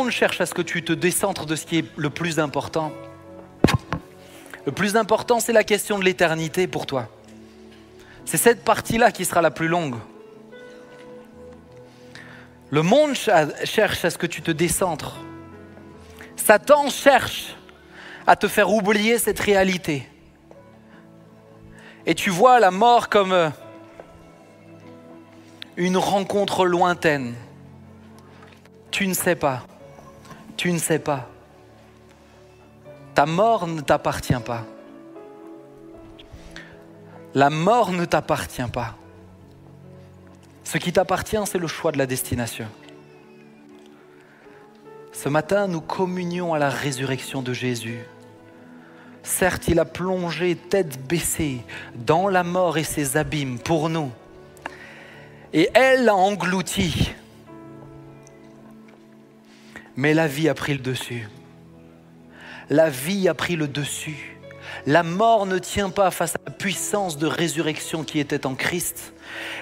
cherche à ce que tu te décentres de ce qui est le plus important. Le plus important, c'est la question de l'éternité pour toi. C'est cette partie-là qui sera la plus longue. Le monde cherche à ce que tu te décentres. Satan cherche à te faire oublier cette réalité. Et tu vois la mort comme une rencontre lointaine. Tu ne sais pas. Tu ne sais pas. Ta mort ne t'appartient pas. La mort ne t'appartient pas. Ce qui t'appartient, c'est le choix de la destination. Ce matin, nous communions à la résurrection de Jésus. Certes, il a plongé tête baissée dans la mort et ses abîmes pour nous. Et elle l'a englouti. Mais la vie a pris le dessus. la vie a pris le dessus. La mort ne tient pas face à la puissance de résurrection qui était en Christ.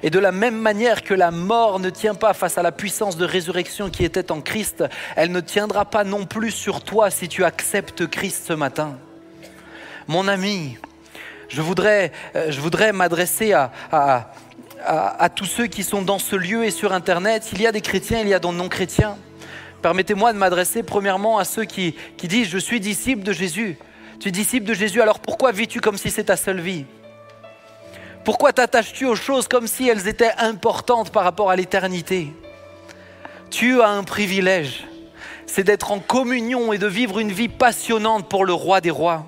Et de la même manière que la mort ne tient pas face à la puissance de résurrection qui était en Christ, elle ne tiendra pas non plus sur toi si tu acceptes Christ ce matin. Mon ami, je voudrais m'adresser à tous ceux qui sont dans ce lieu et sur Internet. Il y a des chrétiens, il y a des non-chrétiens. Permettez-moi de m'adresser premièrement à ceux qui disent « Je suis disciple de Jésus ». Tu es disciple de Jésus, alors pourquoi vis-tu comme si c'est ta seule vie ? Pourquoi t'attaches-tu aux choses comme si elles étaient importantes par rapport à l'éternité ? Tu as un privilège, c'est d'être en communion et de vivre une vie passionnante pour le roi des rois.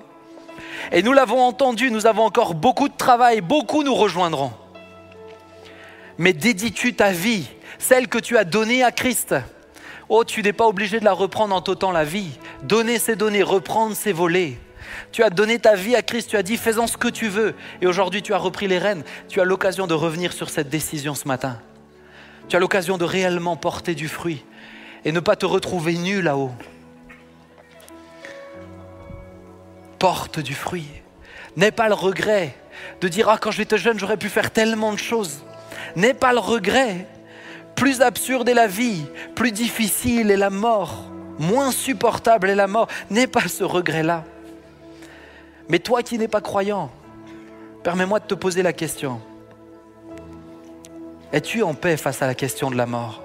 Et nous l'avons entendu, nous avons encore beaucoup de travail, beaucoup nous rejoindront. Mais dédies-tu ta vie, celle que tu as donnée à Christ ? Oh, tu n'es pas obligé de la reprendre en t'ôtant la vie. Donner c'est donner, reprendre c'est voler. Tu as donné ta vie à Christ, tu as dit fais-en ce que tu veux. Et aujourd'hui tu as repris les rênes. Tu as l'occasion de revenir sur cette décision ce matin. Tu as l'occasion de réellement porter du fruit et ne pas te retrouver nu là-haut. Porte du fruit. N'aie pas le regret de dire « Ah, quand j'étais jeune, j'aurais pu faire tellement de choses. » N'aie pas le regret. Plus absurde est la vie, plus difficile est la mort, moins supportable est la mort. N'aie pas ce regret-là. Mais toi qui n'es pas croyant, permets-moi de te poser la question. Es-tu en paix face à la question de la mort ?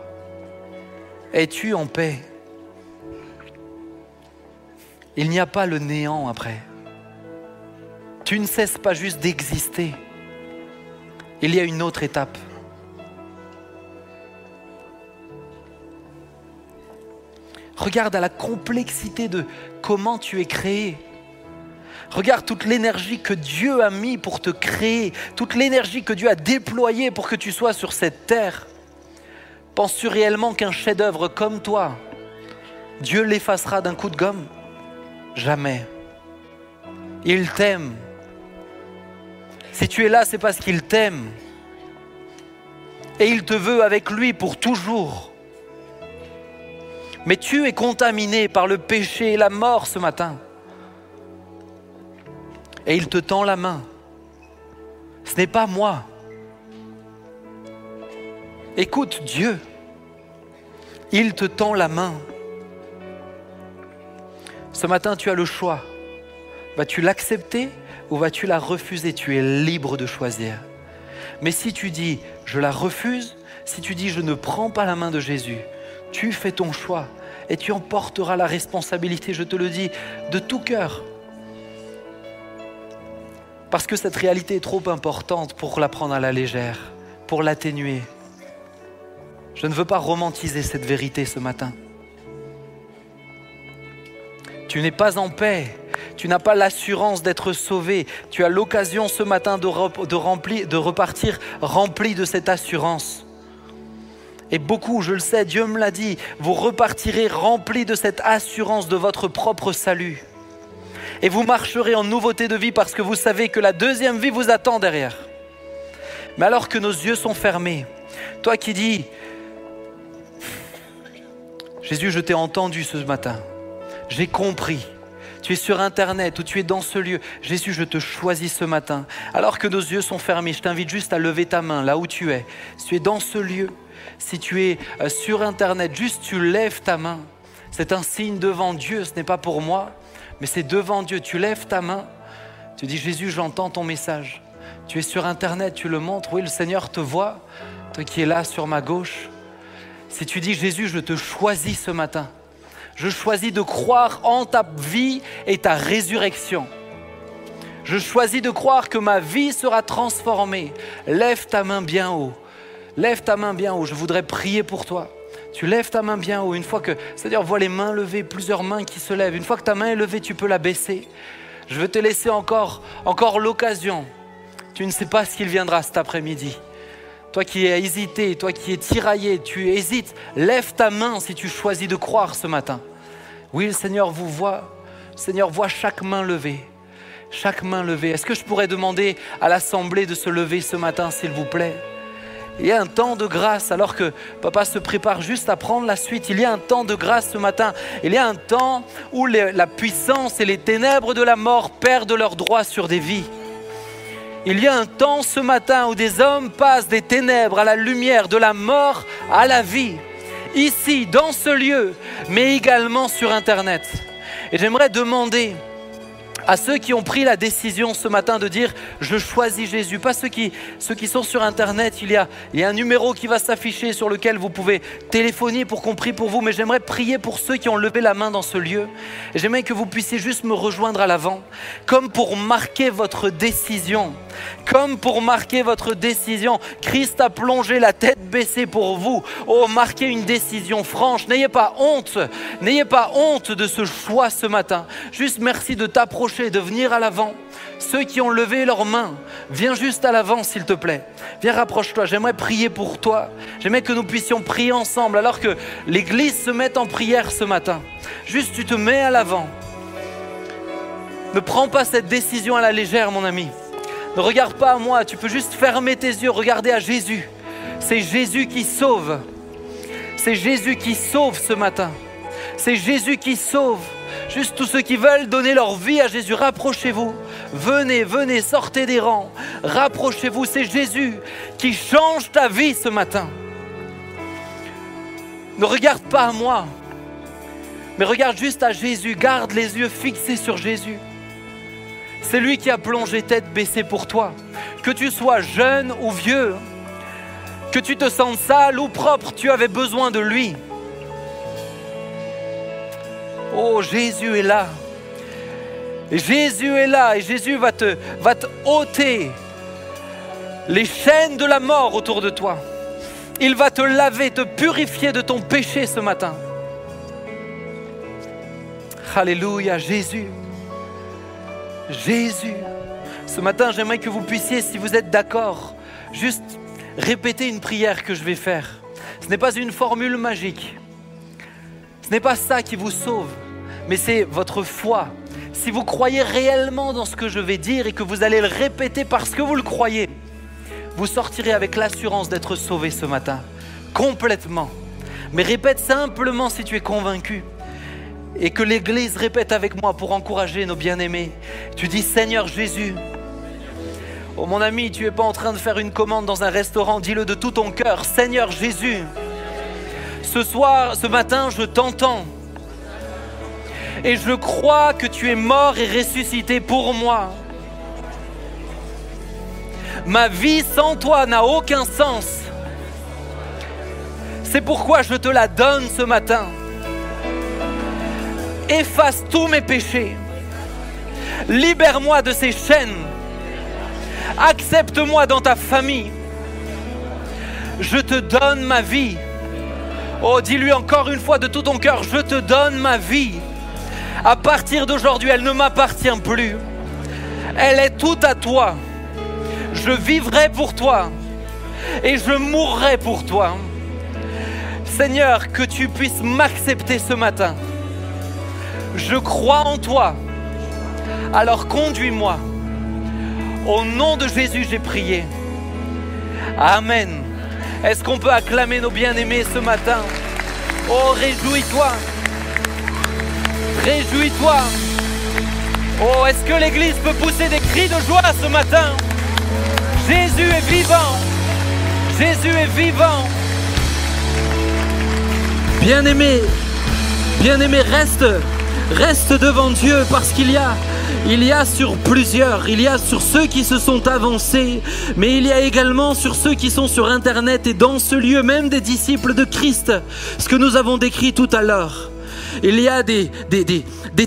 Es-tu en paix ? Il n'y a pas le néant après. Tu ne cesses pas juste d'exister. Il y a une autre étape. Regarde à la complexité de comment tu es créé. Regarde toute l'énergie que Dieu a mis pour te créer, toute l'énergie que Dieu a déployée pour que tu sois sur cette terre. Penses-tu réellement qu'un chef-d'œuvre comme toi, Dieu l'effacera d'un coup de gomme ? Jamais. Il t'aime. Si tu es là, c'est parce qu'il t'aime. Et il te veut avec lui pour toujours. Mais tu es contaminé par le péché et la mort ce matin. Et il te tend la main. Ce n'est pas moi. Écoute Dieu. Il te tend la main. Ce matin, tu as le choix. Vas-tu l'accepter ou vas-tu la refuser ? Tu es libre de choisir. Mais si tu dis « je la refuse », si tu dis « je ne prends pas la main de Jésus », tu fais ton choix et tu en porteras la responsabilité, je te le dis, de tout cœur. Parce que cette réalité est trop importante pour la prendre à la légère, pour l'atténuer. Je ne veux pas romantiser cette vérité ce matin. Tu n'es pas en paix, tu n'as pas l'assurance d'être sauvé. Tu as l'occasion ce matin de repartir rempli de cette assurance. Et beaucoup, je le sais, Dieu me l'a dit, vous repartirez remplis de cette assurance de votre propre salut. Et vous marcherez en nouveauté de vie parce que vous savez que la deuxième vie vous attend derrière. Mais alors que nos yeux sont fermés, toi qui dis, Jésus, je t'ai entendu ce matin, j'ai compris. Tu es sur Internet ou tu es dans ce lieu. Jésus, je te choisis ce matin. Alors que nos yeux sont fermés, je t'invite juste à lever ta main là où tu es. Si tu es dans ce lieu, si tu es sur Internet, juste tu lèves ta main. C'est un signe devant Dieu, ce n'est pas pour moi, mais c'est devant Dieu. Tu lèves ta main, tu dis Jésus, j'entends ton message. Tu es sur Internet, tu le montres. Oui, le Seigneur te voit, toi qui es là sur ma gauche. Si tu dis Jésus, je te choisis ce matin. Je choisis de croire en ta vie et ta résurrection. Je choisis de croire que ma vie sera transformée. Lève ta main bien haut. Lève ta main bien haut. Je voudrais prier pour toi. Tu lèves ta main bien haut. Une fois que, c'est-à-dire, vois les mains levées, plusieurs mains qui se lèvent. Une fois que ta main est levée, tu peux la baisser. Je veux te laisser encore l'occasion. Tu ne sais pas ce qu'il viendra cet après-midi. Toi qui es hésité, toi qui es tiraillé, tu hésites, lève ta main si tu choisis de croire ce matin. Oui, le Seigneur vous voit. Le Seigneur voit chaque main levée. Chaque main levée. Est-ce que je pourrais demander à l'Assemblée de se lever ce matin, s'il vous plaît ? Il y a un temps de grâce alors que papa se prépare juste à prendre la suite. Il y a un temps de grâce ce matin. Il y a un temps où la puissance et les ténèbres de la mort perdent leurs droits sur des vies. Il y a un temps ce matin où des hommes passent des ténèbres à la lumière, de la mort à la vie. Ici, dans ce lieu, mais également sur Internet. Et j'aimerais demander à ceux qui ont pris la décision ce matin de dire « je choisis Jésus », pas ceux qui sont sur Internet, il y a un numéro qui va s'afficher sur lequel vous pouvez téléphoner pour qu'on prie pour vous, mais j'aimerais prier pour ceux qui ont levé la main dans ce lieu. Et j'aimerais que vous puissiez juste me rejoindre à l'avant, comme pour marquer votre décision. Comme pour marquer votre décision. Christ a plongé la tête baissée pour vous. Oh, marquez une décision franche. N'ayez pas honte de ce choix ce matin. Juste merci de t'approcher, de venir à l'avant. Ceux qui ont levé leurs mains, viens juste à l'avant s'il te plaît. Viens, rapproche-toi, j'aimerais prier pour toi. J'aimerais que nous puissions prier ensemble alors que l'église se mette en prière ce matin. Juste tu te mets à l'avant. Ne prends pas cette décision à la légère, mon ami. Ne regarde pas à moi, tu peux juste fermer tes yeux, regarder à Jésus. C'est Jésus qui sauve. C'est Jésus qui sauve ce matin. C'est Jésus qui sauve. Juste tous ceux qui veulent donner leur vie à Jésus, rapprochez-vous. Venez, venez, sortez des rangs. Rapprochez-vous, c'est Jésus qui change ta vie ce matin. Ne regarde pas à moi, mais regarde juste à Jésus. Garde les yeux fixés sur Jésus. C'est lui qui a plongé tête baissée pour toi. Que tu sois jeune ou vieux, que tu te sentes sale ou propre, tu avais besoin de lui. Oh, Jésus est là. Jésus est là et Jésus va te ôter les chaînes de la mort autour de toi. Il va te laver, te purifier de ton péché ce matin. Alléluia, Jésus. Jésus. Ce matin, j'aimerais que vous puissiez, si vous êtes d'accord, juste répéter une prière que je vais faire. Ce n'est pas une formule magique. Ce n'est pas ça qui vous sauve, mais c'est votre foi. Si vous croyez réellement dans ce que je vais dire et que vous allez le répéter parce que vous le croyez, vous sortirez avec l'assurance d'être sauvé ce matin, complètement. Mais répète simplement si tu es convaincu. Et que l'Église répète avec moi pour encourager nos bien-aimés. Tu dis Seigneur Jésus. Oh mon ami, tu n'es pas en train de faire une commande dans un restaurant, dis-le de tout ton cœur. Seigneur Jésus, ce matin, je t'entends. Et je crois que tu es mort et ressuscité pour moi. Ma vie sans toi n'a aucun sens. C'est pourquoi je te la donne ce matin. Efface tous mes péchés. Libère-moi de ces chaînes. Accepte-moi dans ta famille. Je te donne ma vie. Oh, dis-lui encore une fois de tout ton cœur, je te donne ma vie. À partir d'aujourd'hui, elle ne m'appartient plus. Elle est toute à toi. Je vivrai pour toi et je mourrai pour toi. Seigneur, que tu puisses m'accepter ce matin. Je crois en toi, alors conduis-moi. Au nom de Jésus, j'ai prié. Amen. Est-ce qu'on peut acclamer nos bien-aimés ce matin? Oh, réjouis-toi. Réjouis-toi. Oh, est-ce que l'Église peut pousser des cris de joie ce matin? Jésus est vivant. Jésus est vivant. Bien-aimé, reste devant Dieu parce qu'il y a sur plusieurs, il y a sur ceux qui se sont avancés, mais il y a également sur ceux qui sont sur Internet et dans ce lieu, même des disciples de Christ, ce que nous avons décrit tout à l'heure. Il y a des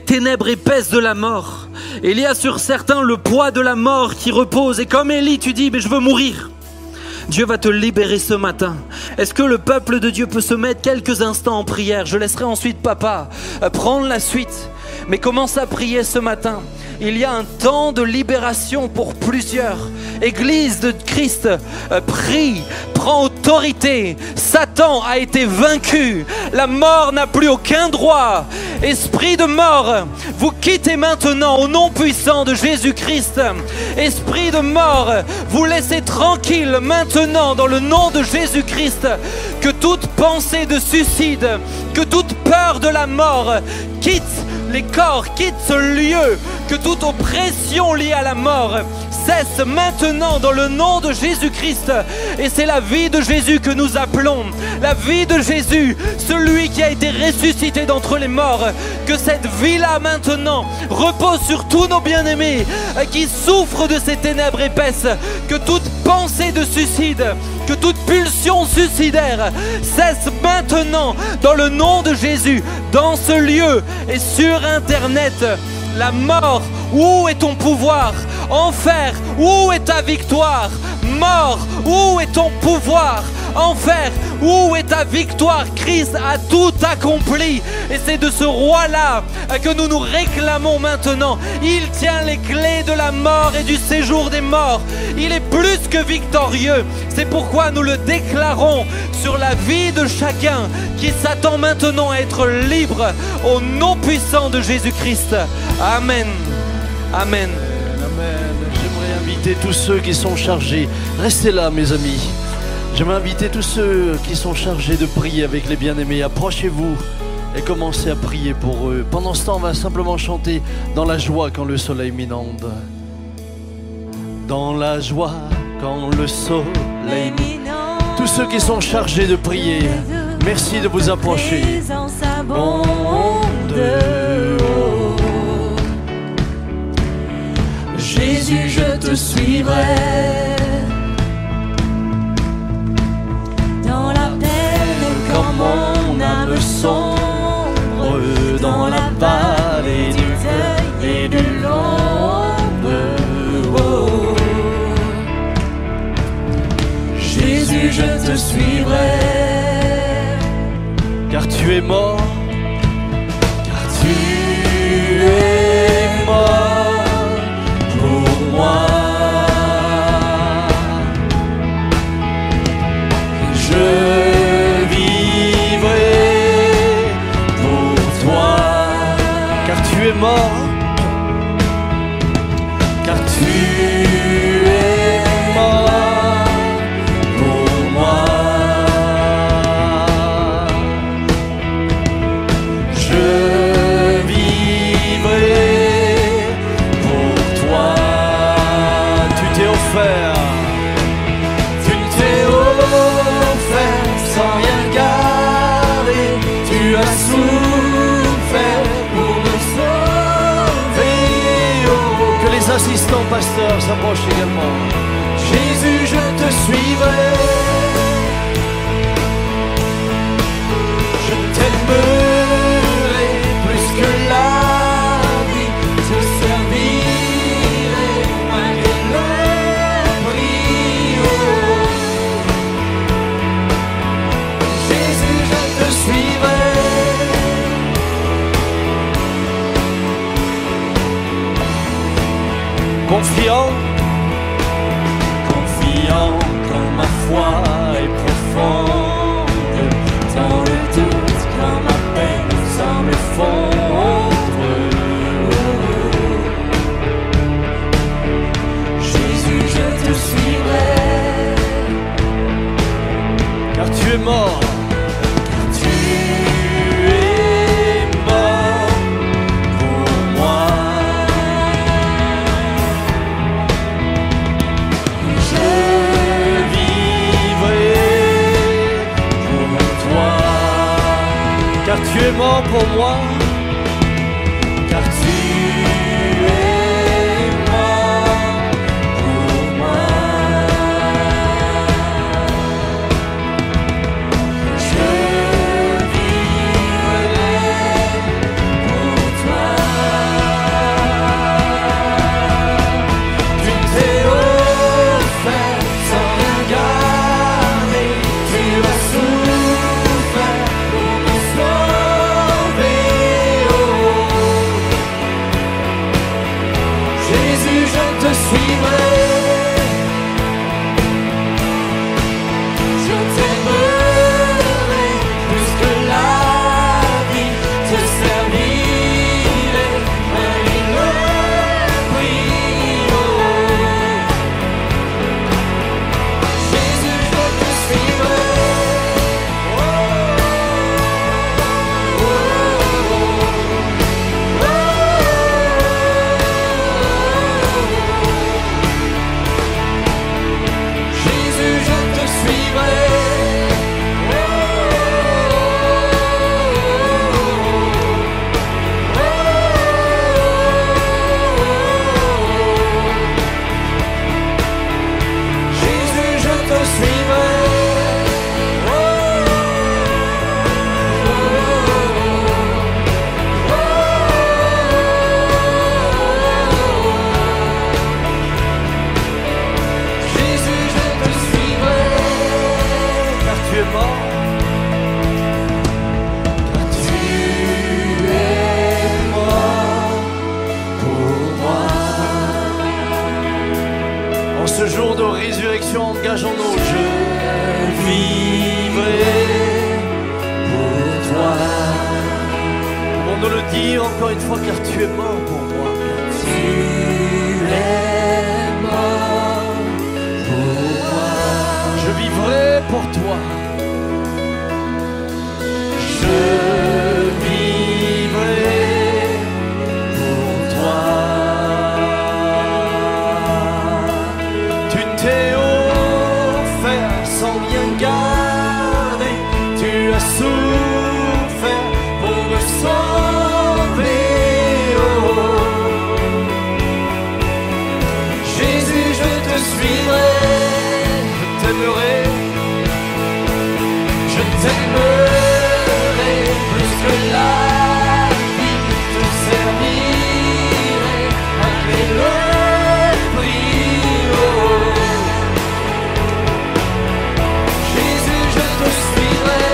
ténèbres épaisses de la mort. Il y a sur certains le poids de la mort qui repose. Et comme Élie, tu dis, mais je veux mourir. Dieu va te libérer ce matin. Est-ce que le peuple de Dieu peut se mettre quelques instants en prière? Je laisserai ensuite papa prendre la suite. Mais commence à prier ce matin. Il y a un temps de libération pour plusieurs. Église de Christ, prie prend autorité. Satan a été vaincu. La mort n'a plus aucun droit. Esprit de mort, vous quittez maintenant au nom puissant de Jésus-Christ. Esprit de mort, vous laissez tranquille maintenant dans le nom de Jésus-Christ. Que toute pensée de suicide, que toute peur de la mort quitte les corps, quitte ce lieu, que toute oppression liée à la mort cesse maintenant dans le nom de Jésus-Christ. Et c'est la vie de Jésus que nous appelons, la vie de Jésus, celui qui a été ressuscité d'entre les morts. Que cette vie-là maintenant repose sur tous nos bien-aimés qui souffrent de ces ténèbres épaisses. Que toute pensée de suicide, que toute pulsion suicidaire cesse maintenant dans le nom de Jésus, dans ce lieu et sur Internet. La mort, où est ton pouvoir? Enfer, où est ta victoire? Mort, où est ton pouvoir? Enfer, où est ta victoire? Christ a tout accompli. Et c'est de ce roi-là que nous nous réclamons maintenant. Il tient les clés de la mort et du séjour des morts. Il est plus que victorieux. C'est pourquoi nous le déclarons sur la vie de chacun qui s'attend maintenant à être libre au nom puissant de Jésus-Christ. Amen. Amen. Amen. J'aimerais inviter tous ceux qui sont chargés. Restez là, mes amis. J'aimerais inviter tous ceux qui sont chargés de prier avec les bien-aimés. Approchez-vous et commencez à prier pour eux. Pendant ce temps, on va simplement chanter dans la joie quand le soleil m'inonde. Dans la joie quand le soleil m'inonde. Tous ceux qui sont chargés de prier, merci de vous approcher. Jésus, je te suivrai. Dans la peine, quand mon âme sombre, dans la vallée du deuil et de l'ombre. Oh. Jésus, je te suivrai. Car tu es mort. Car tu es mort pour moi. Je vivrai pour toi. Car tu es mort. Car tu es mort pour moi. Je vivrai pour toi. Tu t'es offert. Tu t'es offert sans rien garder. Tu as souffert pour me sauver. Oh. Que les assistants pasteurs s'approchent également. Jésus, je te suivrai. Je t'aimerai plus que la vie. Je servirai malgré le prix. Oh. Jésus, je te suivrai. Confiant. Confiant quand ma foi est profonde, dans le doute quand ma peine semble fondre. Jésus, je te suivrai. Car tu es mort. Car tu es mort pour moi. Je vivrai pour toi. Car tu es mort pour moi. Car tu es mort pour moi. Je vivrai pour toi. Tu t'es offert sans rien garder. Tu as souffert pour me sauver. toi. Je vivrai pour toi. Tu t'es offert sans rien garder. Tu as souffert pour me sauver. Jésus, je te suivrai, je t'aimerai, je t'aimerai plus que la vie, te servirai malgré le prix. Jésus, je te suivrai.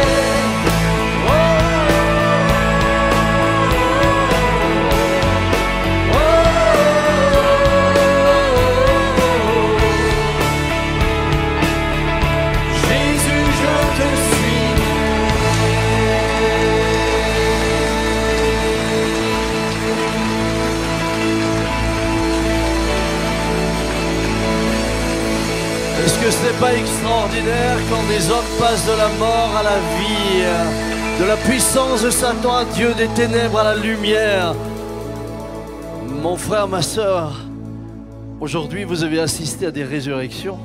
Est-ce que ce n'est pas extraordinaire quand des hommes passent de la mort à la vie, de la puissance de Satan à Dieu, des ténèbres à la lumière? Mon frère, ma sœur, aujourd'hui vous avez assisté à des résurrections.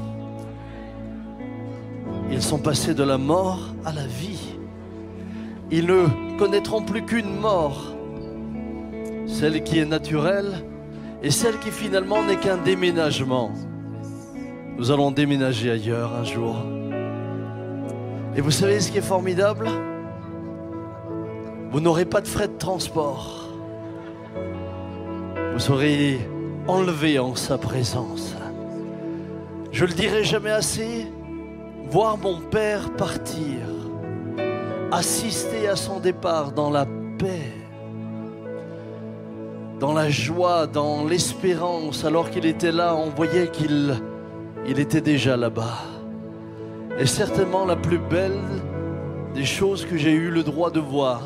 Ils sont passés de la mort à la vie. Ils ne connaîtront plus qu'une mort, celle qui est naturelle et celle qui finalement n'est qu'un déménagement. Nous allons déménager ailleurs un jour. Et vous savez ce qui est formidable? Vous n'aurez pas de frais de transport. Vous serez enlevé en sa présence. Je le dirai jamais assez, voir mon père partir, assister à son départ dans la paix, dans la joie, dans l'espérance. Alors qu'il était là, on voyait qu'il était déjà là-bas. Et certainement la plus belle des choses que j'ai eu le droit de voir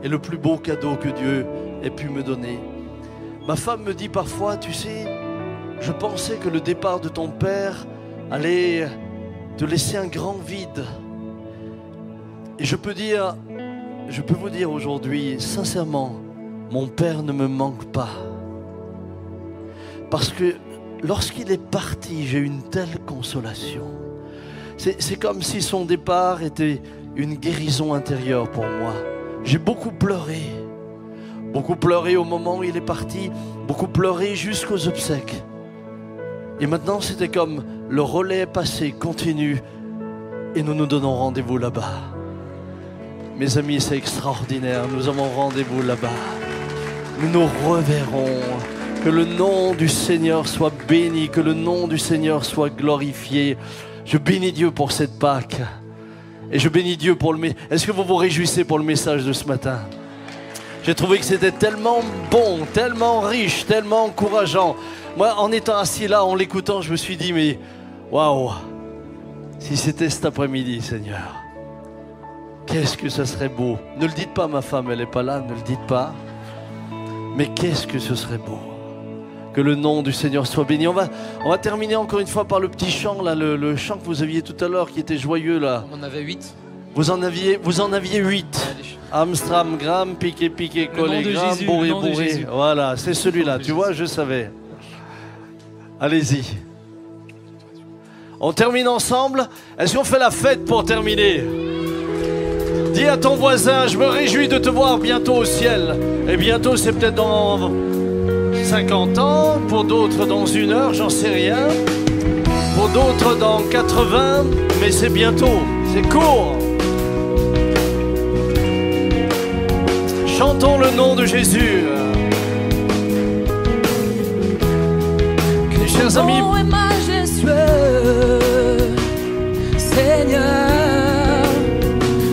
et le plus beau cadeau que Dieu ait pu me donner. Ma femme me dit parfois, tu sais, je pensais que le départ de ton père allait te laisser un grand vide. Et je peux vous dire aujourd'hui, sincèrement, mon père ne me manque pas. Parce que lorsqu'il est parti, j'ai eu une telle consolation. C'est comme si son départ était une guérison intérieure pour moi. J'ai beaucoup pleuré au moment où il est parti, beaucoup pleuré jusqu'aux obsèques. Et maintenant, c'était comme le relais est passé, continue, et nous nous donnons rendez-vous là-bas. Mes amis, c'est extraordinaire, nous avons rendez-vous là-bas. Nous nous reverrons. Que le nom du Seigneur soit béni, que le nom du Seigneur soit glorifié. Je bénis Dieu pour cette Pâque. Et je bénis Dieu pour le message. Est-ce que vous vous réjouissez pour le message de ce matin? J'ai trouvé que c'était tellement bon, tellement riche, tellement encourageant. Moi, en étant assis là, en l'écoutant, je me suis dit, mais waouh, si c'était cet après-midi, Seigneur, qu'est-ce que ça serait beau. Ne le dites pas, ma femme, elle n'est pas là, ne le dites pas. Mais qu'est-ce que ce serait beau. Que le nom du Seigneur soit béni. On va terminer encore une fois par le petit chant, là, le chant que vous aviez tout à l'heure, qui était joyeux, là. On en avait 8. Vous en aviez 8. Amstram, gram, piqué, collé, gram, bourré. Voilà, c'est celui-là, tu vois, je savais. Allez-y. On termine ensemble. Est-ce qu'on fait la fête pour terminer? Dis à ton voisin, je me réjouis de te voir bientôt au ciel. Et bientôt, c'est peut-être dans 50 ans, pour d'autres dans 1 heure, j'en sais rien. Pour d'autres dans 80, mais c'est bientôt, c'est court. Chantons le nom de Jésus. Chers amis, bon et majestueux, Seigneur,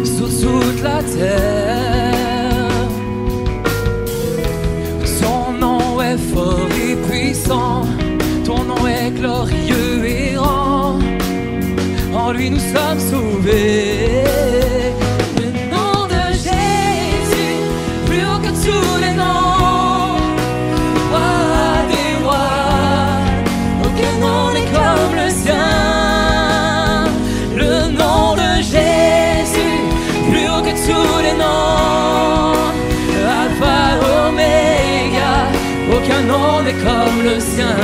sur toute la terre. Son nom est fort et puissant, ton nom est glorieux et grand. En lui nous sommes sauvés. Le nom de Jésus, plus haut que tous les noms. Roi des rois, aucun nom n'est comme le sien. Le nom de sien.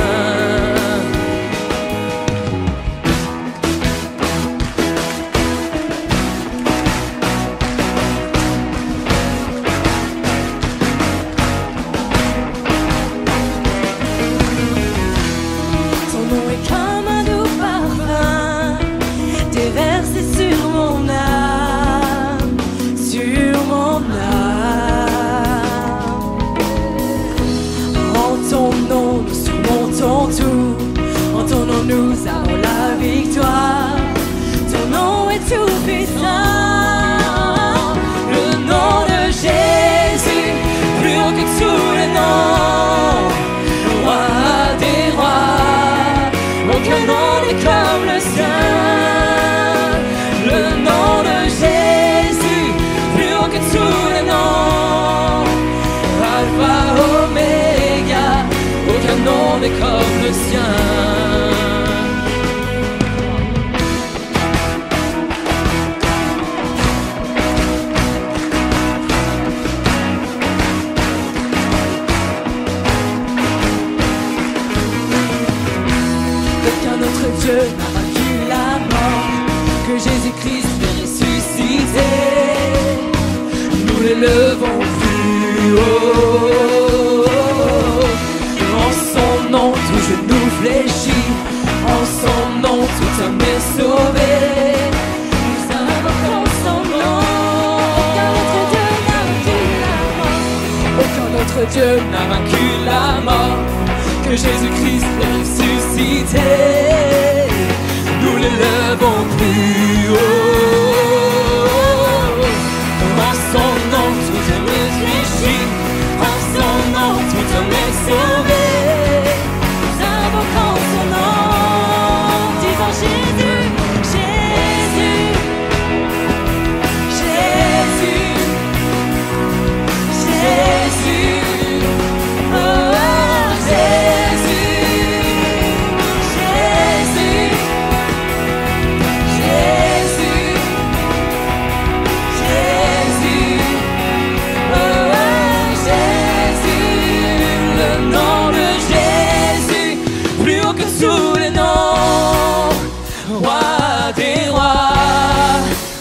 Ton nom est comme un doux parfum déversé sur mon âme, sur mon âme. En ton nom nous surmontons tout, en ton nom nous avons la victoire. Ton nom est tout puissant, le nom de Jésus, plus haut que tous les noms, roi des rois, aucun nom n'est comme le sien. Le nom de Jésus, plus haut que tous les noms, Alpha, Oméga, aucun nom n'est comme le sien. Aucun autre Dieu n'a vaincu la mort, que Jésus-Christ est ressuscité. Nous l'élevons plus haut. En son nom tout genou fléchit, en son nom tout homme est sauvé. Nous invoquons son nom. Aucun autre Dieu n'a vaincu la mort, que Jésus-Christ est ressuscité. Nous l'élevons plus haut. En son nom tout homme est fléchi, en son nom tout homme est sauvé. Nous invoquons son nom, disons Jésus, Jésus, Jésus, Jésus. Oh, Jésus, Jésus, Jésus, Jésus. Oh, Jésus, le nom de Jésus, plus haut que tous les noms, roi des rois,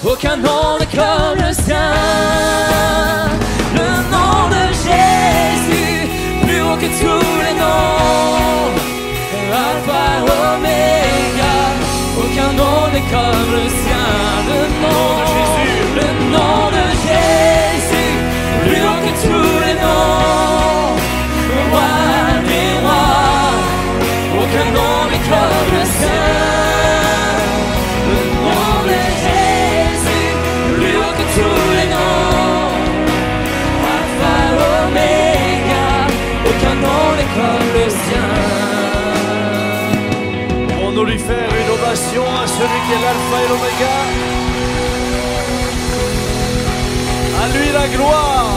aucun nom n'est comme le sien. Le nom de Jésus, plus haut que tous les noms, Alpha, Oméga, aucun nom n'est comme le sien. Le nom de Jésus, plus haut que tous les noms, roi des rois, aucun nom n'est comme le sien. Le nom de Jésus, plus haut que tous les noms, Alpha, Oméga, aucun nom n'est comme le sien. Pour nous lui faire une ovation à celui qui est l'alpha et l'oméga. À lui la gloire.